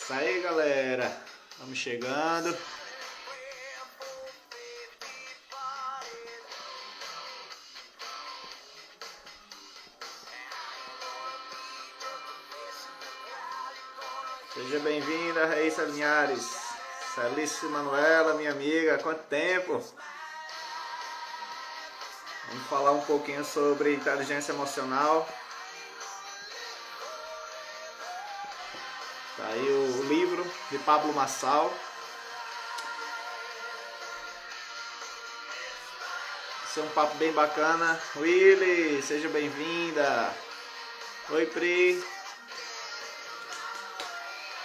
Isso aí, galera. Vamos chegando. Seja bem-vinda, Raíssa Linhares. Celice Manuela, minha amiga. Quanto tempo? Vamos falar um pouquinho sobre inteligência emocional. Tá aí o livro de Pablo Marçal. Esse é um papo bem bacana. Willy, seja bem-vinda. Oi, Pri.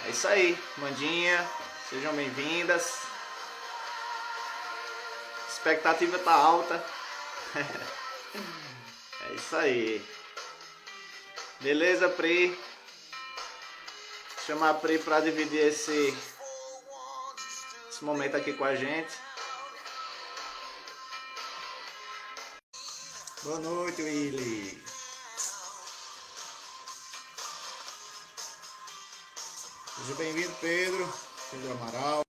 É isso aí, Mandinha. Sejam bem-vindas. A expectativa tá alta. É isso aí. Beleza, Pri? Vou chamar a Pri para dividir esse momento aqui com a gente. Boa noite, Willy. Seja bem-vindo, Pedro Amaral.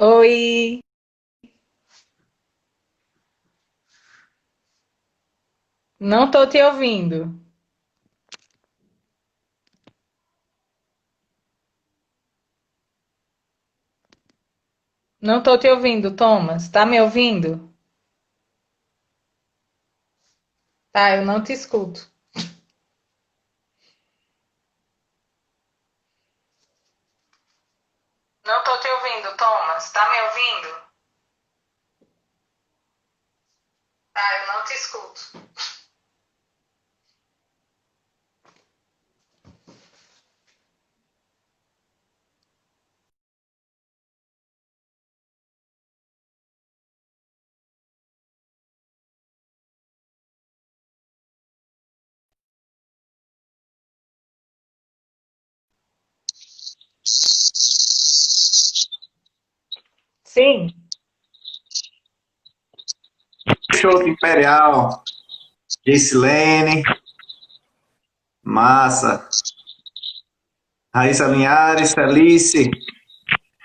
Oi! Não estou te ouvindo. Não estou te ouvindo, Thomas. Tá me ouvindo? Tá, eu não te escuto. Não estou te ouvindo, Thomas. Tá me ouvindo? Tá, eu não te escuto. Sim. Show Imperial. Gislene. Massa. Raíssa Linhares, Celice.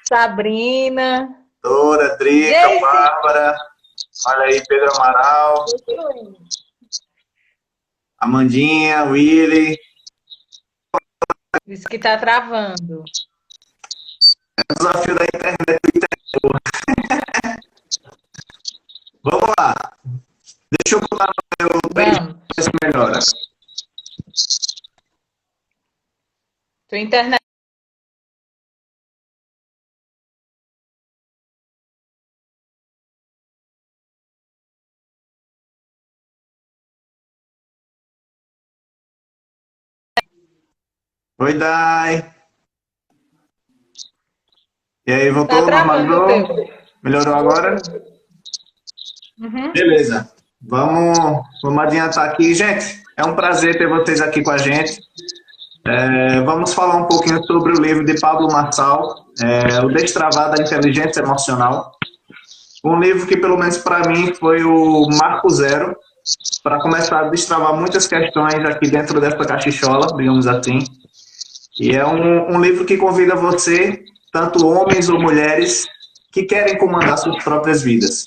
Sabrina. Dora, Drica, Bárbara. Olha aí, Pedro Amaral. Amandinha, Willy. Diz que tá travando. É o desafio da internet. Vamos lá. Deixa eu botar no meu page para ver se melhora. Tua internet. Oi, Dai. E aí, voltou? Tá travando o Normalizou? teu. Melhorou agora? Uhum. Beleza. Vamos adiantar aqui. Gente, é um prazer ter vocês aqui com a gente. Vamos falar um pouquinho sobre o livro de Pablo Marçal, O Destravar da Inteligência Emocional. Um livro que, pelo menos para mim, foi o marco zero para começar a destravar muitas questões aqui dentro dessa cachichola, digamos assim. E é um livro que convida você, tanto homens ou mulheres, que querem comandar suas próprias vidas.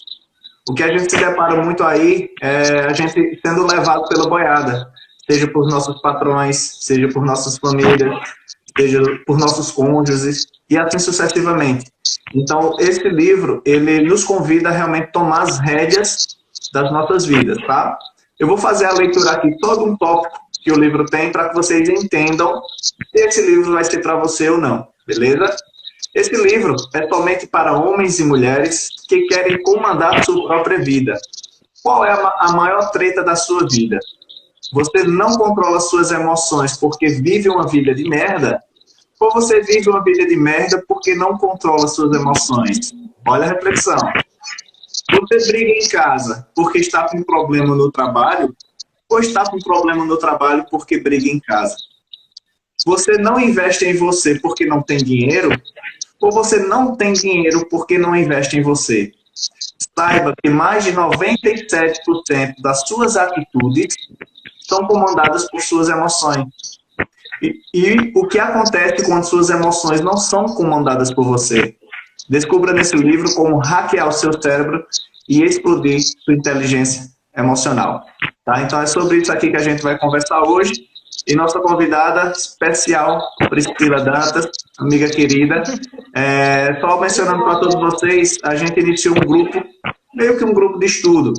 O que a gente se depara muito aí é a gente sendo levado pela boiada, seja por nossos patrões, seja por nossas famílias, seja por nossos cônjuges, e assim sucessivamente. Então, esse livro, ele nos convida a realmente tomar as rédeas das nossas vidas, tá? Eu vou fazer a leitura aqui, todo um tópico que o livro tem, para que vocês entendam se esse livro vai ser para você ou não, beleza? Esse livro é somente para homens e mulheres que querem comandar sua própria vida. Qual é a maior treta da sua vida? Você não controla suas emoções porque vive uma vida de merda? Ou você vive uma vida de merda porque não controla suas emoções? Olha a reflexão. Você briga em casa porque está com problema no trabalho? Ou está com problema no trabalho porque briga em casa? Você não investe em você porque não tem dinheiro? Ou você não tem dinheiro porque não investe em você? Saiba que mais de 97% das suas atitudes são comandadas por suas emoções. E o que acontece quando suas emoções não são comandadas por você? Descubra nesse livro como hackear o seu cérebro e explodir sua inteligência emocional. Tá? Então é sobre isso aqui que a gente vai conversar hoje. E nossa convidada especial, Priscila Dantas, amiga querida. Só mencionando para todos vocês, a gente iniciou um grupo, meio que um grupo de estudo,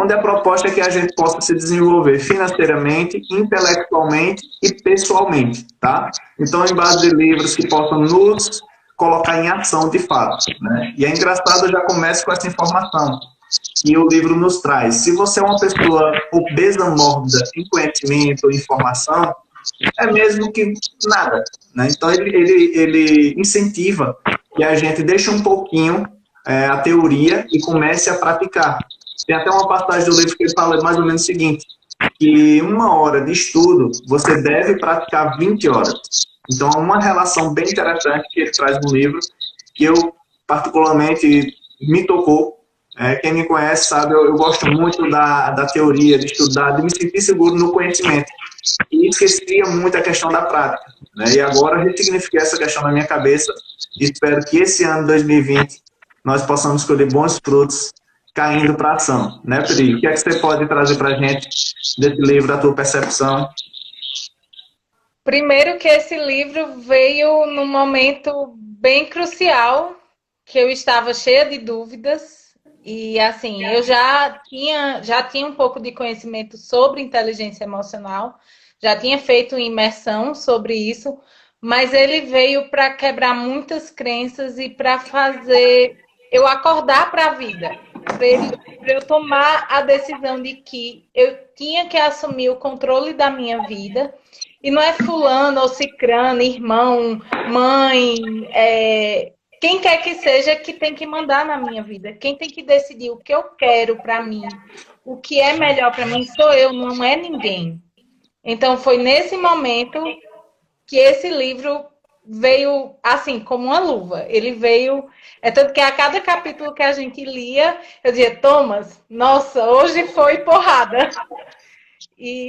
onde a proposta é que a gente possa se desenvolver financeiramente, intelectualmente e pessoalmente, tá? Então, em base de livros que possam nos colocar em ação de fato, né? E é engraçado, eu já começo com essa informação que o livro nos traz. Se você é uma pessoa obesa mórbida em conhecimento ou informação, é mesmo que nada, né? Então, ele incentiva que a gente deixe um pouquinho a teoria e comece a praticar. Tem até uma passagem do livro que ele fala mais ou menos o seguinte, que 1 hora de estudo, você deve praticar 20 horas. Então, é uma relação bem interessante que ele traz no livro, que eu, particularmente, me tocou. Quem me conhece sabe, eu gosto muito da teoria, de estudar, de me sentir seguro no conhecimento. E esquecia muito a questão da prática. Né? E agora, ressignifiquei essa questão na minha cabeça e espero que esse ano, 2020, nós possamos colher bons frutos caindo para a ação, né, Pri? O que é que você pode trazer para a gente desse livro, da tua percepção? Primeiro que esse livro veio num momento bem crucial, que eu estava cheia de dúvidas e assim, eu já tinha um pouco de conhecimento sobre inteligência emocional, já tinha feito imersão sobre isso, mas ele veio para quebrar muitas crenças e para fazer eu acordar para a vida, para eu tomar a decisão de que eu tinha que assumir o controle da minha vida. E não é fulano ou cicrano, irmão, mãe, quem quer que seja que tem que mandar na minha vida. Quem tem que decidir o que eu quero para mim, o que é melhor para mim sou eu, não é ninguém. Então foi nesse momento que esse livro veio assim, como uma luva. Ele veio... tanto que a cada capítulo que a gente lia, eu dizia, Thomas, nossa, hoje foi porrada.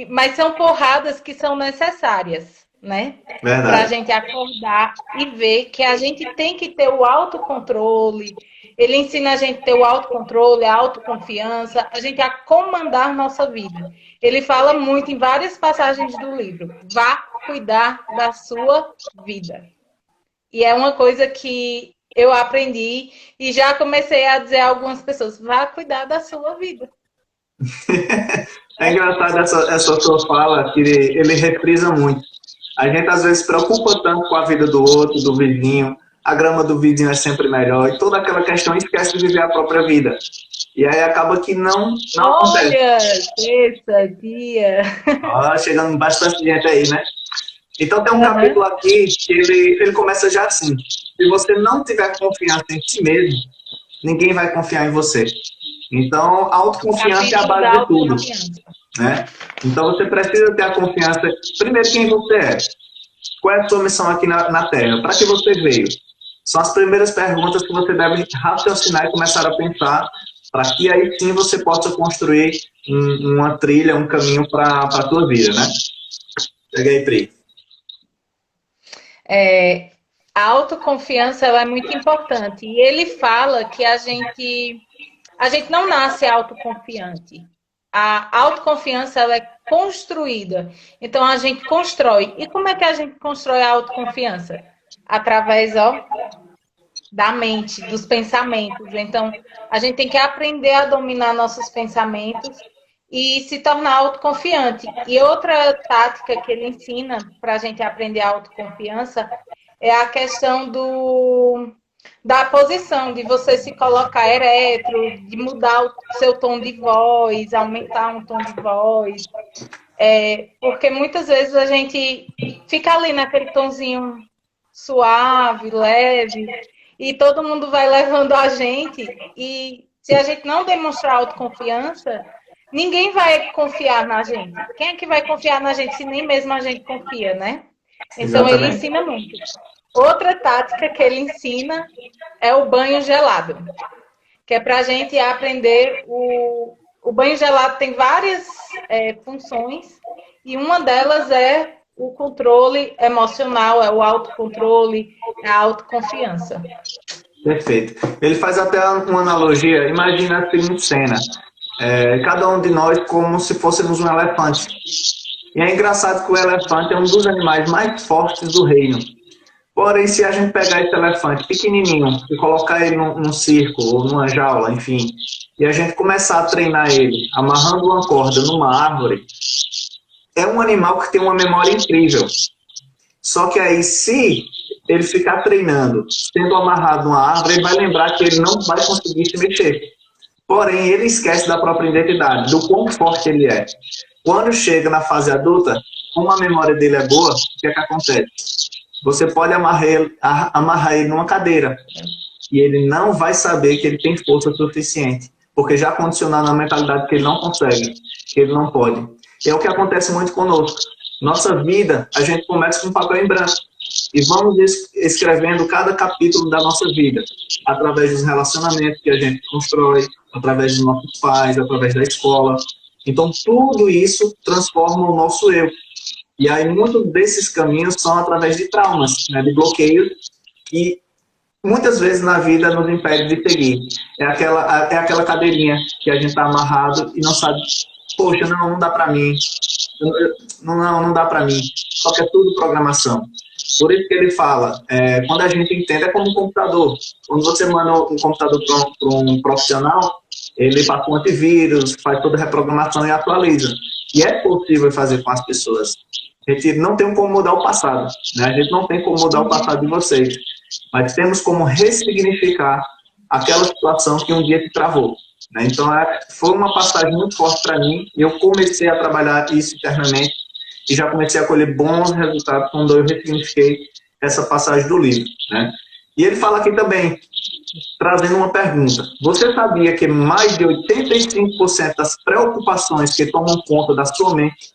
Mas são porradas que são necessárias, né? Para a gente acordar e ver que a gente tem que ter o autocontrole. Ele ensina a gente a ter o autocontrole, a autoconfiança, a gente a comandar nossa vida. Ele fala muito em várias passagens do livro. Vá cuidar da sua vida. E é uma coisa que eu aprendi e já comecei a dizer a algumas pessoas, vá cuidar da sua vida. É engraçado essa sua fala, que ele reprisa muito. A gente às vezes se preocupa tanto com a vida do outro, do vizinho, a grama do vizinho é sempre melhor, e toda aquela questão esquece de viver a própria vida. E aí acaba que não acontece. Olha, sexta, dia. Chegando bastante gente aí, né? Então tem um capítulo aqui que ele começa já assim. Se você não tiver confiança em si mesmo, ninguém vai confiar em você. Então, a autoconfiança é a base de tudo. Né? Então, você precisa ter a confiança. Primeiro, quem você é? Qual é a sua missão aqui na Terra? Para que você veio? São as primeiras perguntas que você deve raciocinar e começar a pensar, para que aí sim você possa construir uma trilha, um caminho para a tua vida, né? Pega aí, Pri. A autoconfiança ela é muito importante. E ele fala que a gente não nasce autoconfiante. A autoconfiança ela é construída. Então, a gente constrói. E como é que a gente constrói a autoconfiança? Através da mente, dos pensamentos. Então, a gente tem que aprender a dominar nossos pensamentos e se tornar autoconfiante. E outra tática que ele ensina para a gente aprender a autoconfiança é a questão da posição, de você se colocar ereto, de mudar o seu tom de voz, aumentar um tom de voz. Porque muitas vezes a gente fica ali naquele tonzinho suave, leve, e todo mundo vai levando a gente. E se a gente não demonstrar autoconfiança, ninguém vai confiar na gente. Quem é que vai confiar na gente se nem mesmo a gente confia, né? Então, ele ensina muito. Outra tática que ele ensina é o banho gelado, que é para a gente aprender. O banho gelado tem várias funções, e uma delas é o controle emocional, é o autocontrole, é a autoconfiança. Perfeito. Ele faz até uma analogia, imagina a seguinte cena, cada um de nós como se fôssemos um elefante. E é engraçado que o elefante é um dos animais mais fortes do reino. Porém, se a gente pegar esse elefante pequenininho e colocar ele num circo ou numa jaula, enfim, e a gente começar a treinar ele amarrando uma corda numa árvore, é um animal que tem uma memória incrível. Só que aí, se ele ficar treinando, sendo amarrado numa árvore, ele vai lembrar que ele não vai conseguir se mexer. Porém, ele esquece da própria identidade, do quão forte ele é. Quando chega na fase adulta, como a memória dele é boa, o que é que acontece? Você pode amarrar ele numa cadeira e ele não vai saber que ele tem força suficiente, porque já condicionar na mentalidade que ele não consegue, que ele não pode. E é o que acontece muito conosco. Nossa vida, a gente começa com um papel em branco e vamos escrevendo cada capítulo da nossa vida, através dos relacionamentos que a gente constrói, através dos nossos pais, através da escola. Então, tudo isso transforma o nosso eu. E aí, muitos desses caminhos são através de traumas, né, de bloqueios, que muitas vezes na vida nos impede de seguir. É aquela cadeirinha que a gente está amarrado e não sabe, poxa, não dá para mim, não dá para mim. Só que é tudo programação. Por isso que ele fala, quando a gente entende, é como um computador. Quando você manda um computador para um profissional, ele passa um antivírus, faz toda a reprogramação e atualiza. E é possível fazer com as pessoas. A gente não tem como mudar o passado, né? A gente não tem como mudar o passado de vocês, mas temos como ressignificar aquela situação que um dia te travou, né? Então, foi uma passagem muito forte para mim e eu comecei a trabalhar isso internamente e já comecei a colher bons resultados quando eu ressignifiquei essa passagem do livro, né? E ele fala aqui também, trazendo uma pergunta. Você sabia que mais de 85% das preocupações que tomam conta da sua mente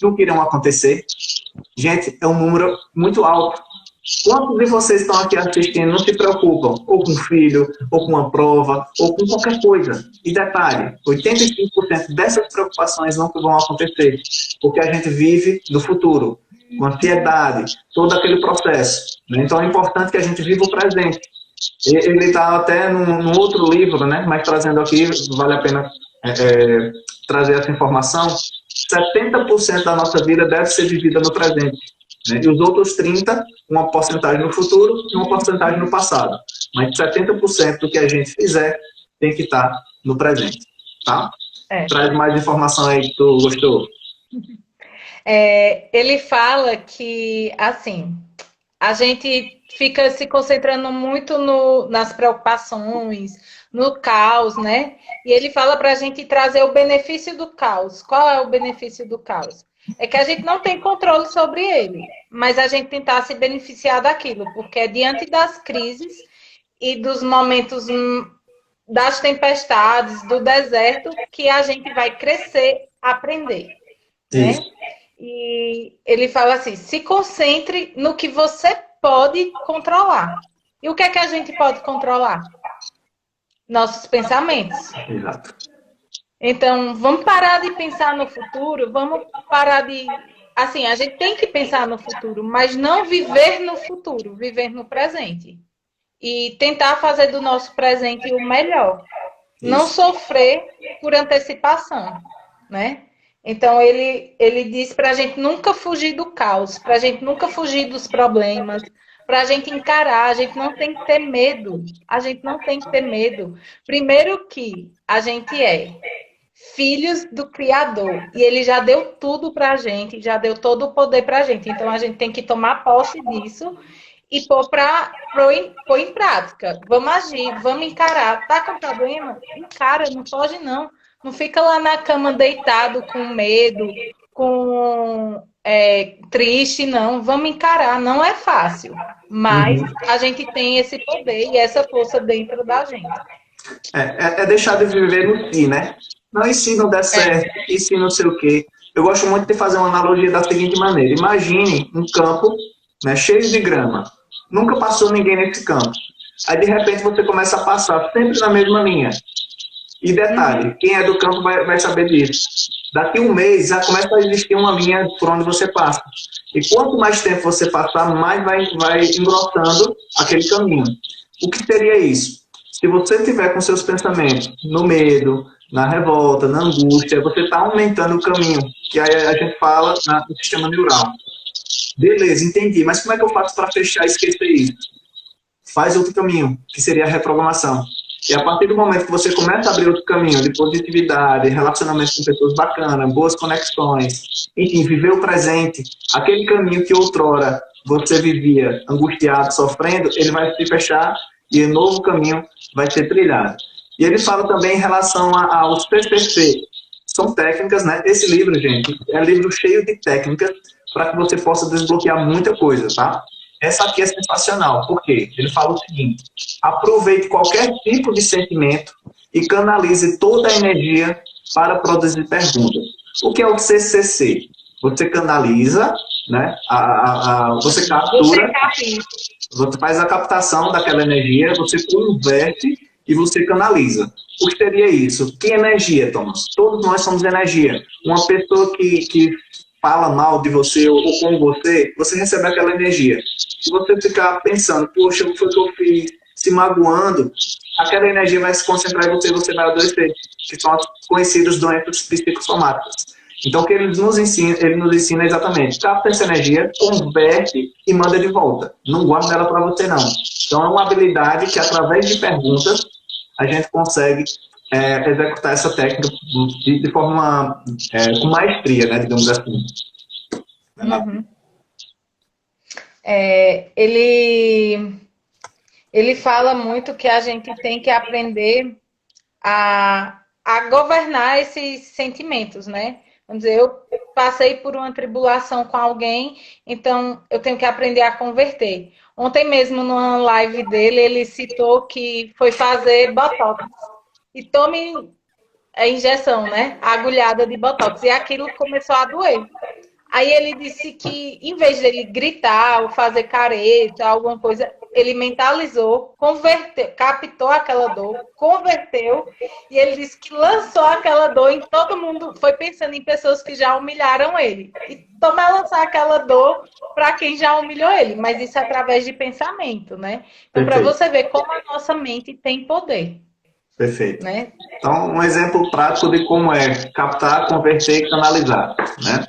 nunca irão acontecer? Gente, é um número muito alto. Quantos de vocês estão aqui assistindo não se preocupam ou com um filho, ou com uma prova, ou com qualquer coisa? E detalhe, 85% dessas preocupações nunca vão acontecer, porque a gente vive do futuro, com ansiedade, todo aquele processo, né? Então é importante que a gente viva o presente. Ele está até num outro livro, né? Mas trazendo aqui, vale a pena trazer essa informação. 70% da nossa vida deve ser vivida no presente, né? E os outros 30%, uma porcentagem no futuro e uma porcentagem no passado. Mas 70% do que a gente fizer tem que estar no presente, tá? Traz mais informação aí que tu gostou. Ele fala que, assim, a gente fica se concentrando muito nas preocupações, no caos, né? E ele fala para a gente trazer o benefício do caos. Qual é o benefício do caos? É que a gente não tem controle sobre ele, mas a gente tentar se beneficiar daquilo, porque é diante das crises e dos momentos das tempestades, do deserto, que a gente vai crescer, aprender, né? E ele fala assim, se concentre no que você pode controlar. E o que é que a gente pode controlar? Nossos pensamentos. Exato. Então, vamos parar de pensar no futuro, vamos parar de... Assim, a gente tem que pensar no futuro, mas não viver no futuro, viver no presente. E tentar fazer do nosso presente o melhor. Isso. Não sofrer por antecipação, né? Então, ele diz para a gente nunca fugir do caos, para a gente nunca fugir dos problemas, para a gente encarar, a gente não tem que ter medo. A gente não tem que ter medo. Primeiro que a gente é filhos do Criador. E ele já deu tudo para a gente, já deu todo o poder para a gente. Então, a gente tem que tomar posse disso e pôr em prática. Vamos agir, vamos encarar. Tá com problema? Encara, não foge não. Não fica lá na cama deitado com medo, triste, não. Vamos encarar. Não é fácil, mas a gente tem esse poder e essa força dentro da gente. É deixar de viver no si, né? Não, e se não der certo, e se não sei o quê. Eu gosto muito de fazer uma analogia da seguinte maneira. Imagine um campo, né, cheio de grama. Nunca passou ninguém nesse campo. Aí, de repente, você começa a passar sempre na mesma linha. E detalhe, quem é do campo vai saber disso. Daqui um mês já começa a existir uma linha por onde você passa. E quanto mais tempo você passar, mais vai engrossando aquele caminho. O que seria isso? Se você tiver com seus pensamentos no medo, na revolta, na angústia, você está aumentando o caminho, que aí a gente fala no sistema neural. Beleza, entendi, mas como é que eu faço para fechar e esquecer isso? Faz outro caminho, que seria a reprogramação. E a partir do momento que você começa a abrir outro caminho de positividade, relacionamento com pessoas bacanas, boas conexões, enfim, viver o presente, aquele caminho que outrora você vivia angustiado, sofrendo, ele vai se fechar e um novo caminho vai ser trilhado. E ele fala também em relação aos PCC. São técnicas, né? Esse livro, gente, é um livro cheio de técnicas para que você possa desbloquear muita coisa, tá? Essa aqui é sensacional. Por quê? Ele fala o seguinte: aproveite qualquer tipo de sentimento e canalize toda a energia para produzir perguntas. O que é o CCC? Você canaliza, né? Você captura, você faz a captação daquela energia, você converte e você canaliza. O que seria isso? Que energia, Thomas? Todos nós somos energia. Uma pessoa que fala mal de você ou com você, você recebe aquela energia. Se você ficar pensando, poxa, o que foi que eu fiz, se magoando, aquela energia vai se concentrar em você e você vai adoecer, que são as conhecidas doenças psicossomáticas. Então, o que ele nos ensina exatamente: capta essa energia, converte e manda de volta. Não guarda ela para você, não. Então, é uma habilidade que, através de perguntas, a gente consegue executar essa técnica de forma com maestria, né, digamos assim. Uhum. Ele fala muito que a gente tem que aprender a governar esses sentimentos, né? Vamos dizer, eu passei por uma tribulação com alguém, então eu tenho que aprender a converter. Ontem mesmo, numa live dele, ele citou que foi fazer botox. E tome a injeção, né? A agulhada de botox. E aquilo começou a doer. Aí ele disse que, em vez dele gritar ou fazer careta, alguma coisa, ele mentalizou, converteu, captou aquela dor, converteu, e ele disse que lançou aquela dor em todo mundo, foi pensando em pessoas que já humilharam ele. E toma lançar aquela dor para quem já humilhou ele, mas isso é através de pensamento, né? Então, para você ver como a nossa mente tem poder. Perfeito. Né? Então, um exemplo prático de como é captar, converter e canalizar, né?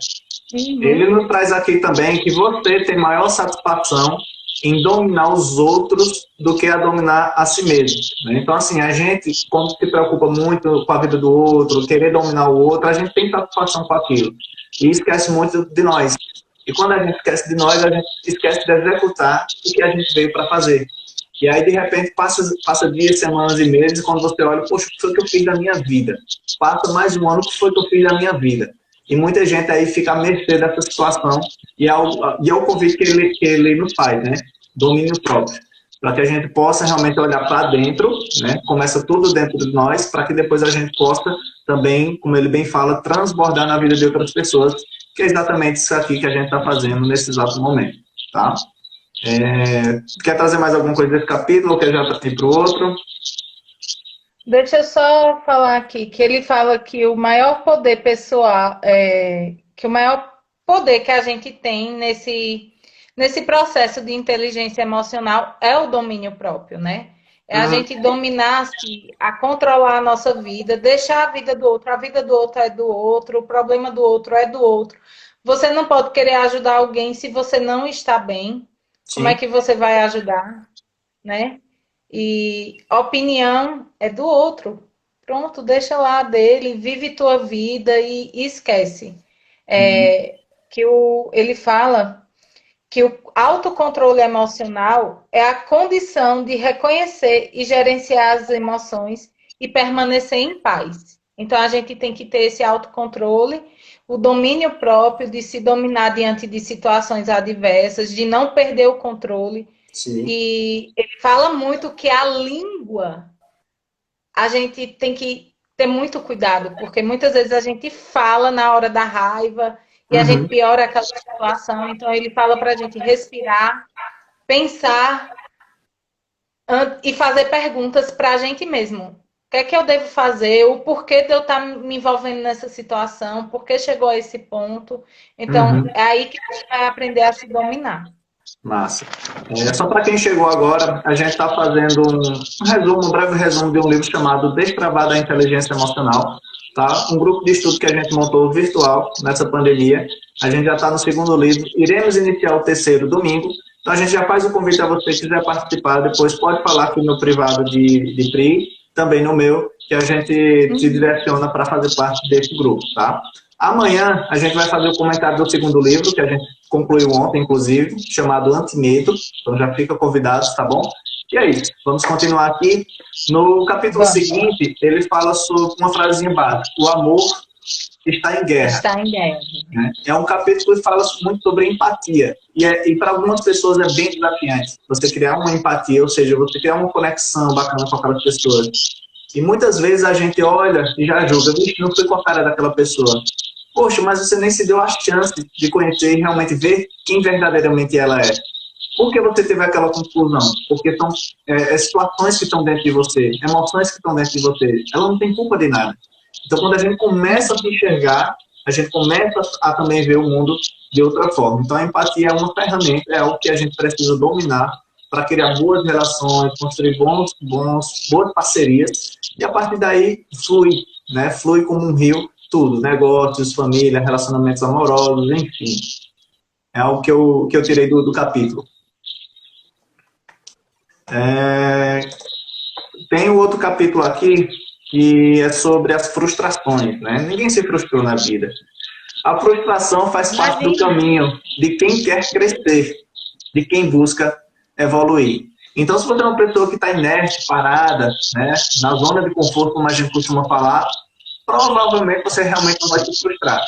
Uhum. Ele nos traz aqui também que você tem maior satisfação em dominar os outros do que a dominar a si mesmo. Né? Então, assim, a gente, quando se preocupa muito com a vida do outro, querer dominar o outro, a gente tem satisfação com aquilo. E esquece muito de nós. E quando a gente esquece de nós, a gente esquece de executar o que a gente veio para fazer. E aí, de repente, passa dias, semanas e meses, quando você olha, poxa, o que foi que eu fiz da minha vida? Passa mais um ano, o que foi que eu fiz da minha vida? E muita gente aí fica à mercê dessa situação, e é o convite que ele nos faz, né? Domínio próprio. Para que a gente possa realmente olhar para dentro, né? Começa tudo dentro de nós, para que depois a gente possa também, como ele bem fala, transbordar na vida de outras pessoas, que é exatamente isso aqui que a gente está fazendo nesse exato momento, tá? Quer trazer mais alguma coisa desse capítulo, ou quer já ir para o outro? Deixa eu só falar aqui, que ele fala que o maior poder pessoal, que o maior poder que a gente tem nesse processo de inteligência emocional é o domínio próprio, né? É a gente dominar-se, a controlar a nossa vida, deixar a vida do outro é do outro, o problema do outro é do outro. Você não pode querer ajudar alguém se você não está bem. Sim. Como é que você vai ajudar, né? E a opinião é do outro. Pronto, deixa lá dele, vive tua vida e esquece. Ele fala que o autocontrole emocional é a condição de reconhecer e gerenciar as emoções e permanecer em paz. Então, a gente tem que ter esse autocontrole, o domínio próprio de se dominar diante de situações adversas, de não perder o controle. Sim. E ele fala muito que a língua, a gente tem que ter muito cuidado, porque muitas vezes a gente fala na hora da raiva e a gente piora aquela situação. Então ele fala para a gente respirar, pensar e fazer perguntas para a gente mesmo. que é que eu devo fazer, o porquê de eu estar me envolvendo nessa situação, por que chegou a esse ponto. Então, Uhum. é aí que a gente vai aprender a se dominar. Massa. Só para quem chegou agora, a gente está fazendo um resumo, um breve resumo de um livro chamado Destravar da Inteligência Emocional, tá? Um grupo de estudo que a gente montou virtual nessa pandemia. A gente já está no segundo livro, iremos iniciar o terceiro domingo. Então a gente já faz o convite a você que quiser participar, depois pode falar aqui no privado de Pri, também no meu, que a gente te direciona para fazer parte desse grupo, tá? Amanhã a gente vai fazer o comentário do segundo livro, que a gente concluiu ontem, inclusive, chamado Antimedo. Então já fica convidados, tá bom? E aí, vamos continuar aqui. No capítulo seguinte, ele fala sobre uma frasinha básica: o amor está em guerra. Está em guerra. Né? É um capítulo que fala muito sobre empatia. E para algumas pessoas é bem desafiante você criar uma empatia, ou seja, você criar uma conexão bacana com aquelas pessoas. E muitas vezes a gente olha e já julga: vixe, não foi com a cara daquela pessoa. Poxa, mas você nem se deu a chance de conhecer e realmente ver quem verdadeiramente ela é. Por que você teve aquela conclusão? Porque são situações que estão dentro de você, emoções que estão dentro de você. Ela não tem culpa de nada. Então, quando a gente começa a se enxergar, a gente começa a também ver o mundo de outra forma. Então, a empatia é uma ferramenta, é algo que a gente precisa dominar para criar boas relações, construir boas parcerias, e a partir daí flui, né? Flui como um rio tudo, negócios, família, relacionamentos amorosos, enfim. É algo que eu tirei do capítulo. Tem um outro capítulo aqui que é sobre as frustrações, né? Ninguém se frustrou na vida. A frustração faz parte do caminho de quem quer crescer, de quem busca evoluir. Então, se você é uma pessoa que está inerte, parada, né, na zona de conforto, como a gente costuma falar, provavelmente você realmente não vai se frustrar.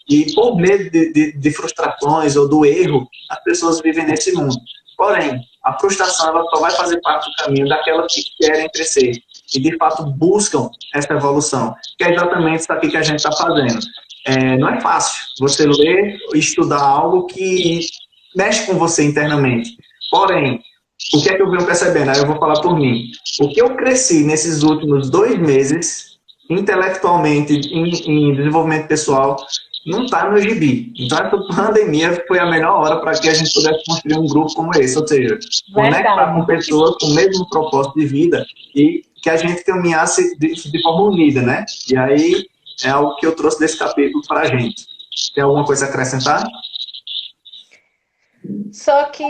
E por medo de frustrações ou do erro, as pessoas vivem nesse mundo. Porém, a frustração ela só vai fazer parte do caminho daquelas que querem crescer e, de fato, buscam essa evolução, que é exatamente isso aqui que a gente está fazendo. Não é fácil você ler e estudar algo que mexe com você internamente. Porém, o que é que eu venho percebendo? Aí eu vou falar por mim. O que eu cresci nesses últimos 2 meses, intelectualmente, em desenvolvimento pessoal, não está no gibi. Então, essa pandemia foi a melhor hora para que a gente pudesse construir um grupo como esse, ou seja, conectar com pessoas com o mesmo propósito de vida e que a gente caminhasse de forma unida, né? E aí é algo que eu trouxe desse capítulo para a gente. Tem alguma coisa a acrescentar? Só que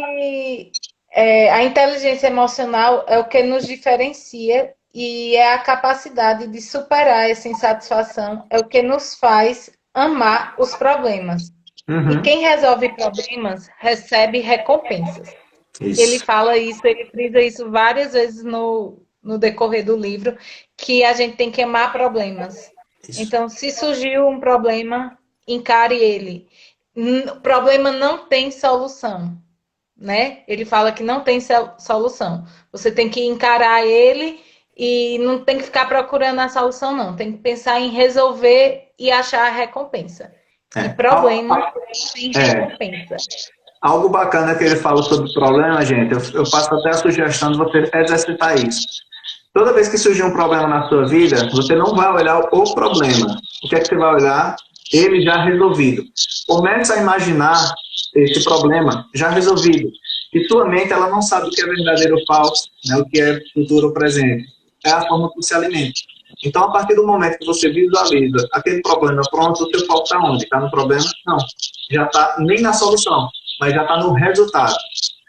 a inteligência emocional é o que nos diferencia e é a capacidade de superar essa insatisfação, é o que nos faz amar os problemas. Uhum. E quem resolve problemas recebe recompensas. Isso. Ele fala isso, ele frisa isso várias vezes no decorrer do livro, que a gente tem que amar problemas. Isso. Então, se surgiu um problema, encare ele. O problema não tem solução, né? Ele fala que não tem solução. Você tem que encarar ele e não tem que ficar procurando a solução, não. Tem que pensar em resolver e achar a recompensa. E problema tem recompensa. Algo bacana que ele fala sobre problema, gente, eu faço até a sugestão de você exercitar isso. Toda vez que surgir um problema na sua vida, você não vai olhar o problema. O que é que você vai olhar? Ele já resolvido. Começa a imaginar esse problema já resolvido. E sua mente ela não sabe o que é verdadeiro ou falso, né, o que é futuro ou presente. É a forma que se alimenta. Então, a partir do momento que você visualiza aquele problema pronto, o seu foco está onde? Está no problema? Não. Já está nem na solução, mas já está no resultado.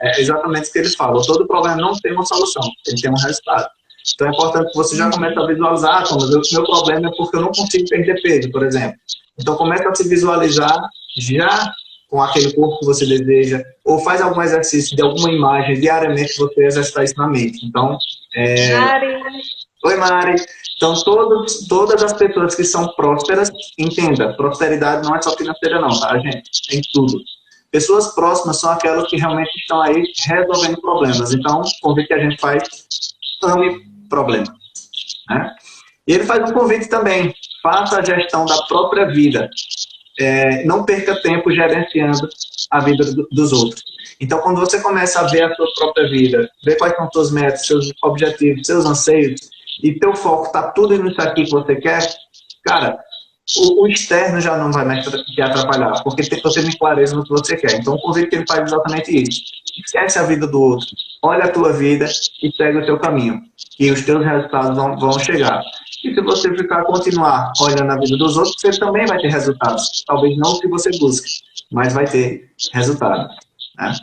É exatamente o que ele fala. Todo problema não tem uma solução, ele tem um resultado. Então, é importante que você já comece a visualizar, como o meu problema é porque eu não consigo perder peso, por exemplo. Então, comece a se visualizar já com aquele corpo que você deseja, ou faz algum exercício de alguma imagem diariamente, você exercitar isso na mente. Então, Mari. Oi, Mari. Então, todas as pessoas que são prósperas, entenda, prosperidade não é só financeira não, tá, gente? É em tudo. Pessoas próximas são aquelas que realmente estão aí resolvendo problemas. Então, o convite que a gente faz, ame problema. Né? E ele faz um convite também, faça a gestão da própria vida. Não perca tempo gerenciando a vida dos outros. Então, quando você começa a ver a sua própria vida, ver quais são suas metas, seus objetivos, seus anseios, e teu foco está tudo nisso aqui que você quer, cara, o externo já não vai mais te atrapalhar, porque você tem clareza no que você quer. Então, o convite que ele faz é exatamente isso. Esquece a vida do outro, olha a tua vida e segue o teu caminho, e os teus resultados vão chegar. E se você continuar olhando a vida dos outros, você também vai ter resultados. Talvez não o que você busque, mas vai ter resultado. Né?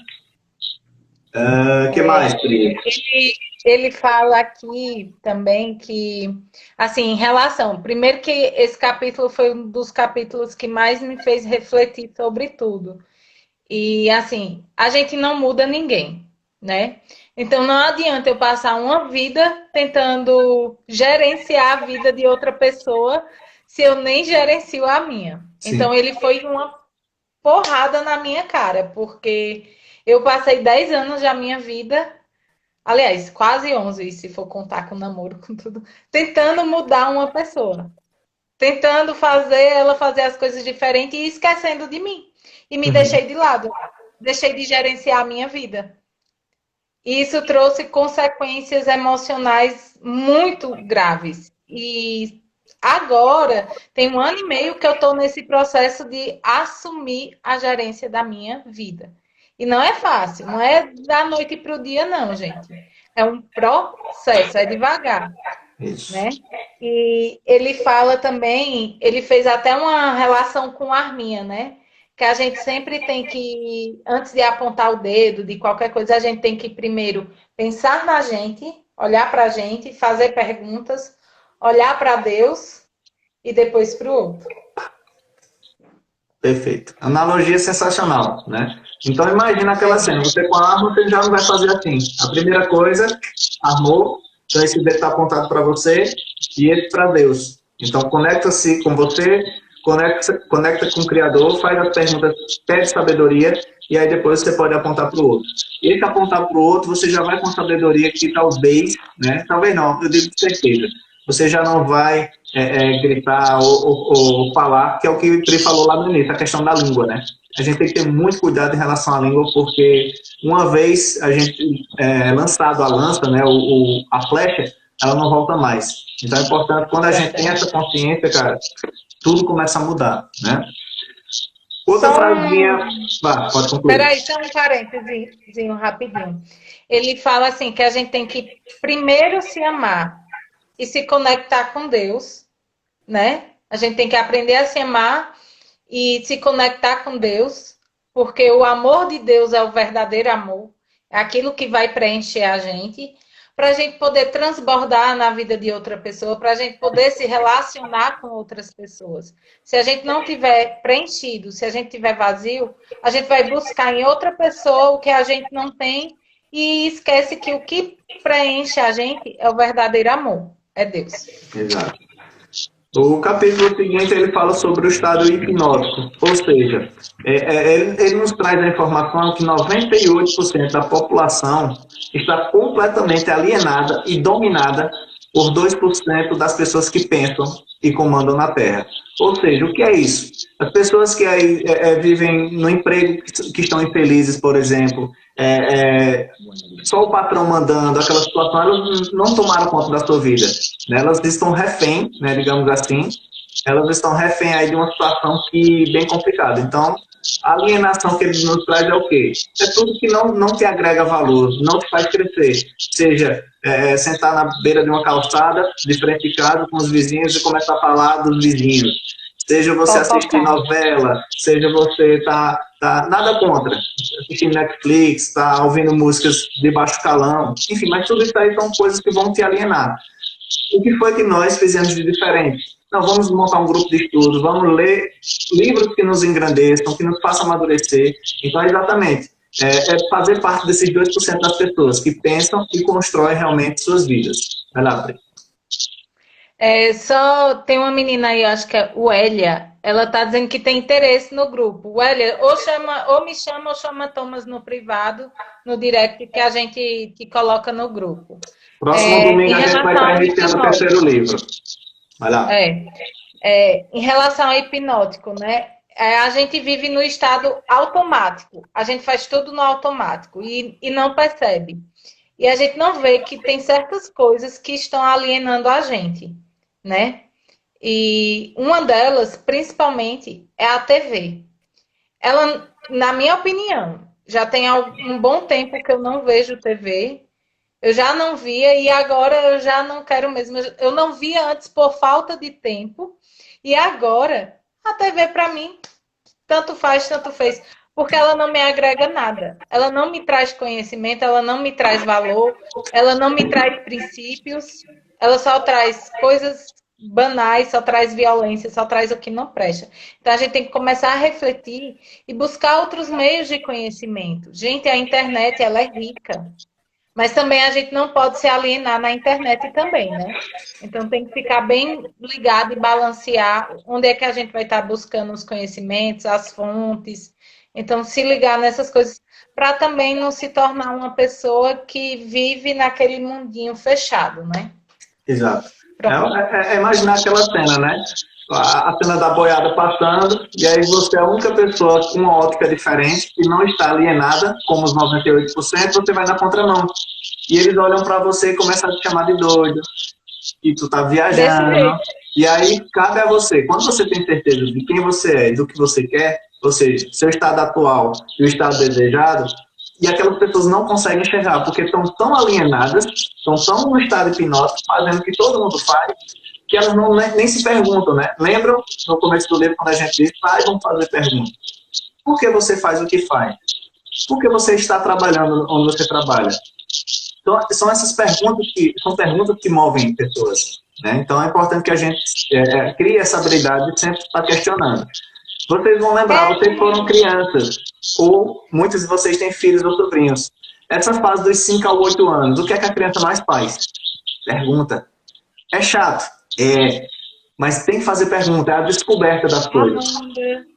Que mais, Pri? Ele fala aqui também que, assim, em relação, primeiro que esse capítulo foi um dos capítulos que mais me fez refletir sobre tudo. E, assim, a gente não muda ninguém, né? Então, não adianta eu passar uma vida tentando gerenciar a vida de outra pessoa se eu nem gerencio a minha. Sim. Então, ele foi uma porrada na minha cara, porque eu passei 10 anos da minha vida, aliás, quase 11, se for contar com namoro, com tudo, tentando mudar uma pessoa. Tentando fazer ela fazer as coisas diferentes e esquecendo de mim. E me deixei de lado. Deixei de gerenciar a minha vida. E isso trouxe consequências emocionais muito graves. E agora, tem 1 ano e meio que eu estou nesse processo de assumir a gerência da minha vida. E não é fácil, não é da noite para o dia, não, gente. É um processo, é devagar. Isso. Né? E ele fala também, ele fez até uma relação com a Arminha, né? Que a gente sempre tem que, antes de apontar o dedo de qualquer coisa, a gente tem que primeiro pensar na gente, olhar para a gente, fazer perguntas, olhar para Deus e depois para o outro. Perfeito. Analogia sensacional, né? Então imagina aquela cena, você com a arma, você já não vai fazer assim. A primeira coisa, armou, então esse dedo está apontado para você e esse para Deus. Então conecta-se com você, conecta com o Criador, faz as perguntas, pede sabedoria e aí depois você pode apontar para o outro. E esse apontar para o outro, você já vai com sabedoria que talvez, né? Talvez não, eu digo com certeza. Você já não vai gritar ou falar, que é o que o Pri falou lá no início, a questão da língua, né? A gente tem que ter muito cuidado em relação à língua, porque uma vez a gente lançado a lança, né, a flecha, ela não volta mais. Então é importante, quando a gente tem essa consciência, cara, tudo começa a mudar, né? Outra frasinha... pode concluir. Peraí, só um parênteses rapidinho. Ele fala assim, que a gente tem que primeiro se amar e se conectar com Deus, né? A gente tem que aprender a se amar e se conectar com Deus, porque o amor de Deus é o verdadeiro amor, é aquilo que vai preencher a gente, para a gente poder transbordar na vida de outra pessoa, para a gente poder se relacionar com outras pessoas. Se a gente não tiver preenchido, se a gente tiver vazio, a gente vai buscar em outra pessoa o que a gente não tem e esquece que o que preenche a gente é o verdadeiro amor. É Deus. Exato. O capítulo seguinte, ele fala sobre o estado hipnótico, ou seja, ele nos traz a informação que 98% da população está completamente alienada e dominada por 2% das pessoas que pensam e comandam na Terra. Ou seja, o que é isso? As pessoas que vivem no emprego que estão infelizes, por exemplo, só o patrão mandando, aquela situação, elas não tomaram conta da sua vida. Né? Elas estão refém, né, digamos assim, elas estão refém aí de uma situação bem complicada. Então, a alienação que ele nos traz é o quê? É tudo que não te agrega valor, não te faz crescer. Seja sentar na beira de uma calçada, de frente de casa, com os vizinhos e começar a falar dos vizinhos. Seja você assistir novela, seja você nada contra, assistir Netflix, ouvindo músicas de baixo calão, enfim, mas tudo isso aí são coisas que vão te alienar. O que foi que nós fizemos de diferente? Não, vamos montar um grupo de estudos, vamos ler livros que nos engrandeçam, que nos façam amadurecer. Então, exatamente, fazer parte desses 2% das pessoas que pensam e constroem realmente suas vidas. Vai lá, Pri. Só tem uma menina aí, acho que é o Elia, ela tá dizendo que tem interesse no grupo. O Elia, ou me chama ou chama Thomas no privado, no direct, que a gente coloca no grupo. Próximo domingo a gente vai estar iniciando o terceiro livro. Vai lá. Em relação ao hipnótico, né? A gente vive no estado automático. A gente faz tudo no automático e não percebe. e a gente não vê que tem certas coisas que estão alienando a gente, né? E uma delas, principalmente, é a TV. Ela, na minha opinião, já tem um bom tempo que eu não vejo TV. Eu já não via e agora eu já não quero mesmo. Eu não via antes por falta de tempo e agora a TV para mim tanto faz, tanto fez, porque ela não me agrega nada. Ela não me traz conhecimento, ela não me traz valor, ela não me traz princípios, ela só traz coisas banais, só traz violência, só traz o que não presta. Então a gente tem que começar a refletir e buscar outros meios de conhecimento. Gente, a internet ela é rica. Mas também a gente não pode se alienar na internet também, né? Então tem que ficar bem ligado e balancear onde é que a gente vai estar buscando os conhecimentos, as fontes. Então, se ligar nessas coisas para também não se tornar uma pessoa que vive naquele mundinho fechado, né? Exato. Pronto. É imaginar aquela cena, né? A cena da boiada passando, e aí você é a única pessoa com uma ótica diferente, que não está alienada, como os 98%, você vai na contramão. E eles olham para você e começam a te chamar de doido, e tu tá viajando. E aí cabe a você, quando você tem certeza de quem você é e do que você quer, ou seja, seu estado atual e o estado desejado, e aquelas pessoas não conseguem enxergar, porque estão tão alienadas, estão tão no estado hipnótico, fazendo o que todo mundo faz, que elas não, nem se perguntam, né? Lembram no começo do livro quando a gente diz, vão fazer perguntas. Por que você faz o que faz? Por que você está trabalhando onde você trabalha? Então, são essas perguntas que movem pessoas, né? Então é importante que a gente crie essa habilidade de sempre estar questionando. Vocês vão lembrar, vocês foram crianças, ou muitos de vocês têm filhos ou sobrinhos. Essa fase dos 5 a 8 anos, o que é que a criança mais faz? Pergunta. É chato? É. Mas tem que fazer pergunta, é a descoberta das coisas.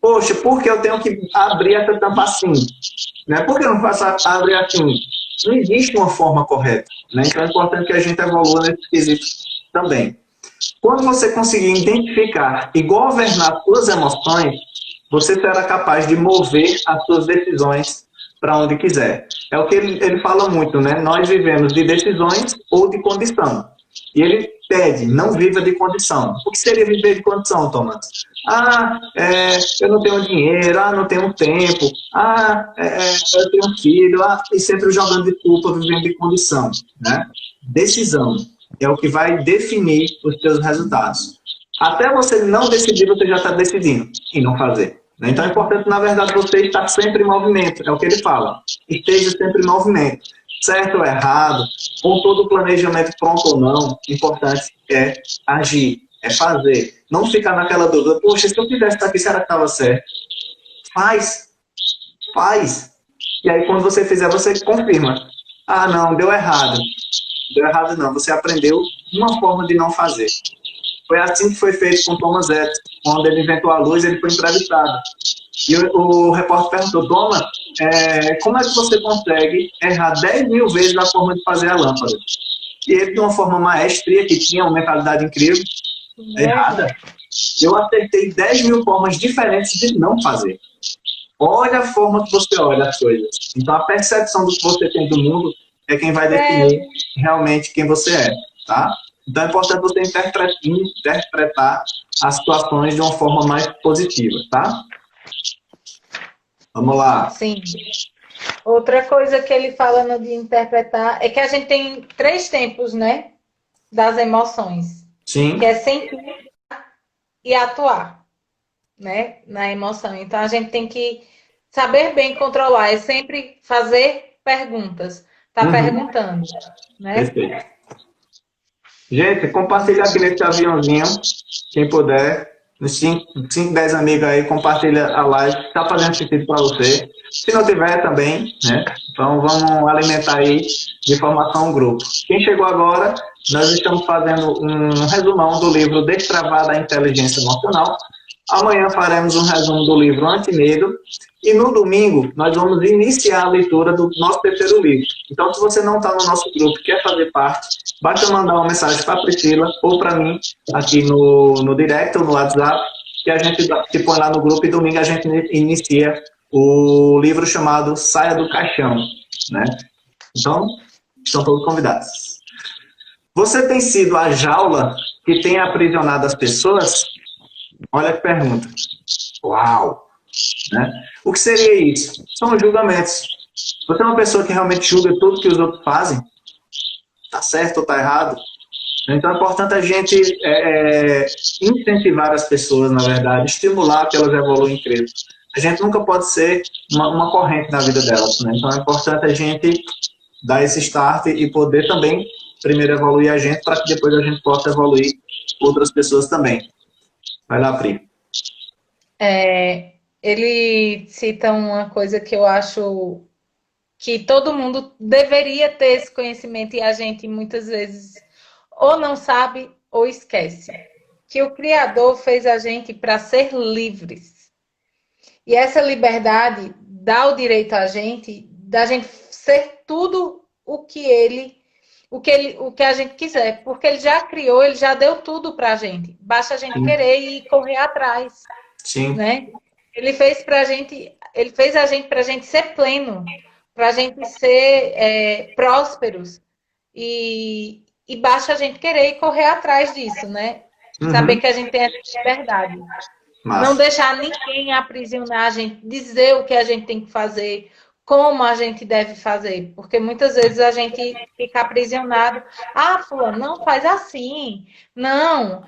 Poxa, por que eu tenho que abrir essa tampa assim? Né? Por que eu não faço abrir assim? Não existe uma forma correta. Né? Então é importante que a gente evolua nesse quesito também. Quando você conseguir identificar e governar suas emoções, você será capaz de mover as suas decisões para onde quiser. É o que ele fala muito, né? Nós vivemos de decisões ou de condição. E ele pede, não viva de condição. O que seria viver de condição, Thomas? Eu não tenho dinheiro, não tenho tempo, eu tenho filho, e sempre jogando de culpa, vivendo de condição. Né? Decisão é o que vai definir os seus resultados. Até você não decidir, você já está decidindo em não fazer. Né? Então é importante, na verdade, você estar sempre em movimento, é o que ele fala. Esteja sempre em movimento. Certo ou errado, com todo o planejamento pronto ou não, o importante é agir, é fazer. Não ficar naquela dúvida, poxa, se eu quisesse estar aqui, será que estava certo? Faz. E aí, quando você fizer, você confirma. Não, deu errado. Deu errado não, você aprendeu uma forma de não fazer. Foi assim que foi feito com Thomas Edison. Quando ele inventou a luz, ele foi entrevistado. E o repórter perguntou, Thomas, como é que você consegue errar 10.000 vezes a forma de fazer a lâmpada? E ele, de uma forma maestria, que tinha uma mentalidade incrível, errada, eu acertei 10.000 formas diferentes de não fazer. Olha a forma que você olha as coisas. Então, a percepção do que você tem do mundo é quem vai definir realmente quem você é, tá? Então, é importante você interpretar as situações de uma forma mais positiva, tá? Vamos lá. Sim. Outra coisa que ele fala no de interpretar é que a gente tem 3 tempos, né? Das emoções. Sim. Que é sentir e atuar, né? Na emoção. Então a gente tem que saber bem controlar. É sempre fazer perguntas. Perguntando, né? Perfeito. Gente, compartilha aqui nesse aviãozinho, quem puder. Uns 5, 10 amigos aí, compartilha a live, está fazendo sentido para você. Se não tiver também, né? Então vamos alimentar aí de formação um grupo. Quem chegou agora, nós estamos fazendo um resumão do livro Destravada a Inteligência Emocional. Amanhã faremos um resumo do livro Antimedo. E no domingo, nós vamos iniciar a leitura do nosso terceiro livro. Então, se você não está no nosso grupo e quer fazer parte, basta mandar uma mensagem para a Priscila ou para mim, aqui no direct ou no WhatsApp, que a gente se põe lá no grupo e domingo a gente inicia o livro chamado Saia do Caixão. Né? Então, Estão todos convidados. Você tem sido a jaula que tem aprisionado as pessoas? Olha que pergunta. Uau! Né? O que seria isso? São os julgamentos. Você é uma pessoa que realmente julga tudo que os outros fazem? Tá certo ou tá errado? Então é importante a gente incentivar as pessoas, na verdade, estimular que elas evoluem e cresçam. A gente nunca pode ser uma corrente na vida delas, né? Então é importante a gente dar esse start e poder também primeiro evoluir a gente para que depois a gente possa evoluir outras pessoas também. Vai lá, Pri. Ele cita uma coisa que eu acho que todo mundo deveria ter esse conhecimento e a gente muitas vezes ou não sabe ou esquece. Que o Criador fez a gente para ser livres. E essa liberdade dá o direito a gente da gente ser tudo o que a gente quiser, porque ele já criou, ele já deu tudo para a gente. Basta a gente querer e correr atrás. Sim. Né? Ele fez a gente para a gente ser pleno, para a gente ser prósperos e basta a gente querer e correr atrás disso, né? Saber que a gente tem essa liberdade. Massa. Não deixar ninguém aprisionar a gente, dizer o que a gente tem que fazer, como a gente deve fazer, porque muitas vezes a gente fica aprisionado. Fulano, não faz assim. Não,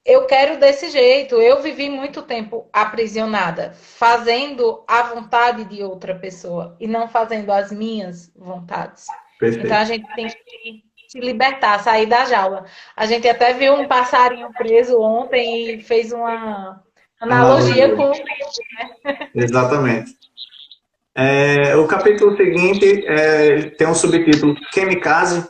eu quero desse jeito. Eu vivi muito tempo aprisionada, fazendo a vontade de outra pessoa e não fazendo as minhas vontades. Perfeito. Então a gente tem que se libertar, sair da jaula. A gente até viu um passarinho preso ontem e fez uma analogia com o livro, né? Exatamente. O capítulo seguinte tem um subtítulo Kamikaze,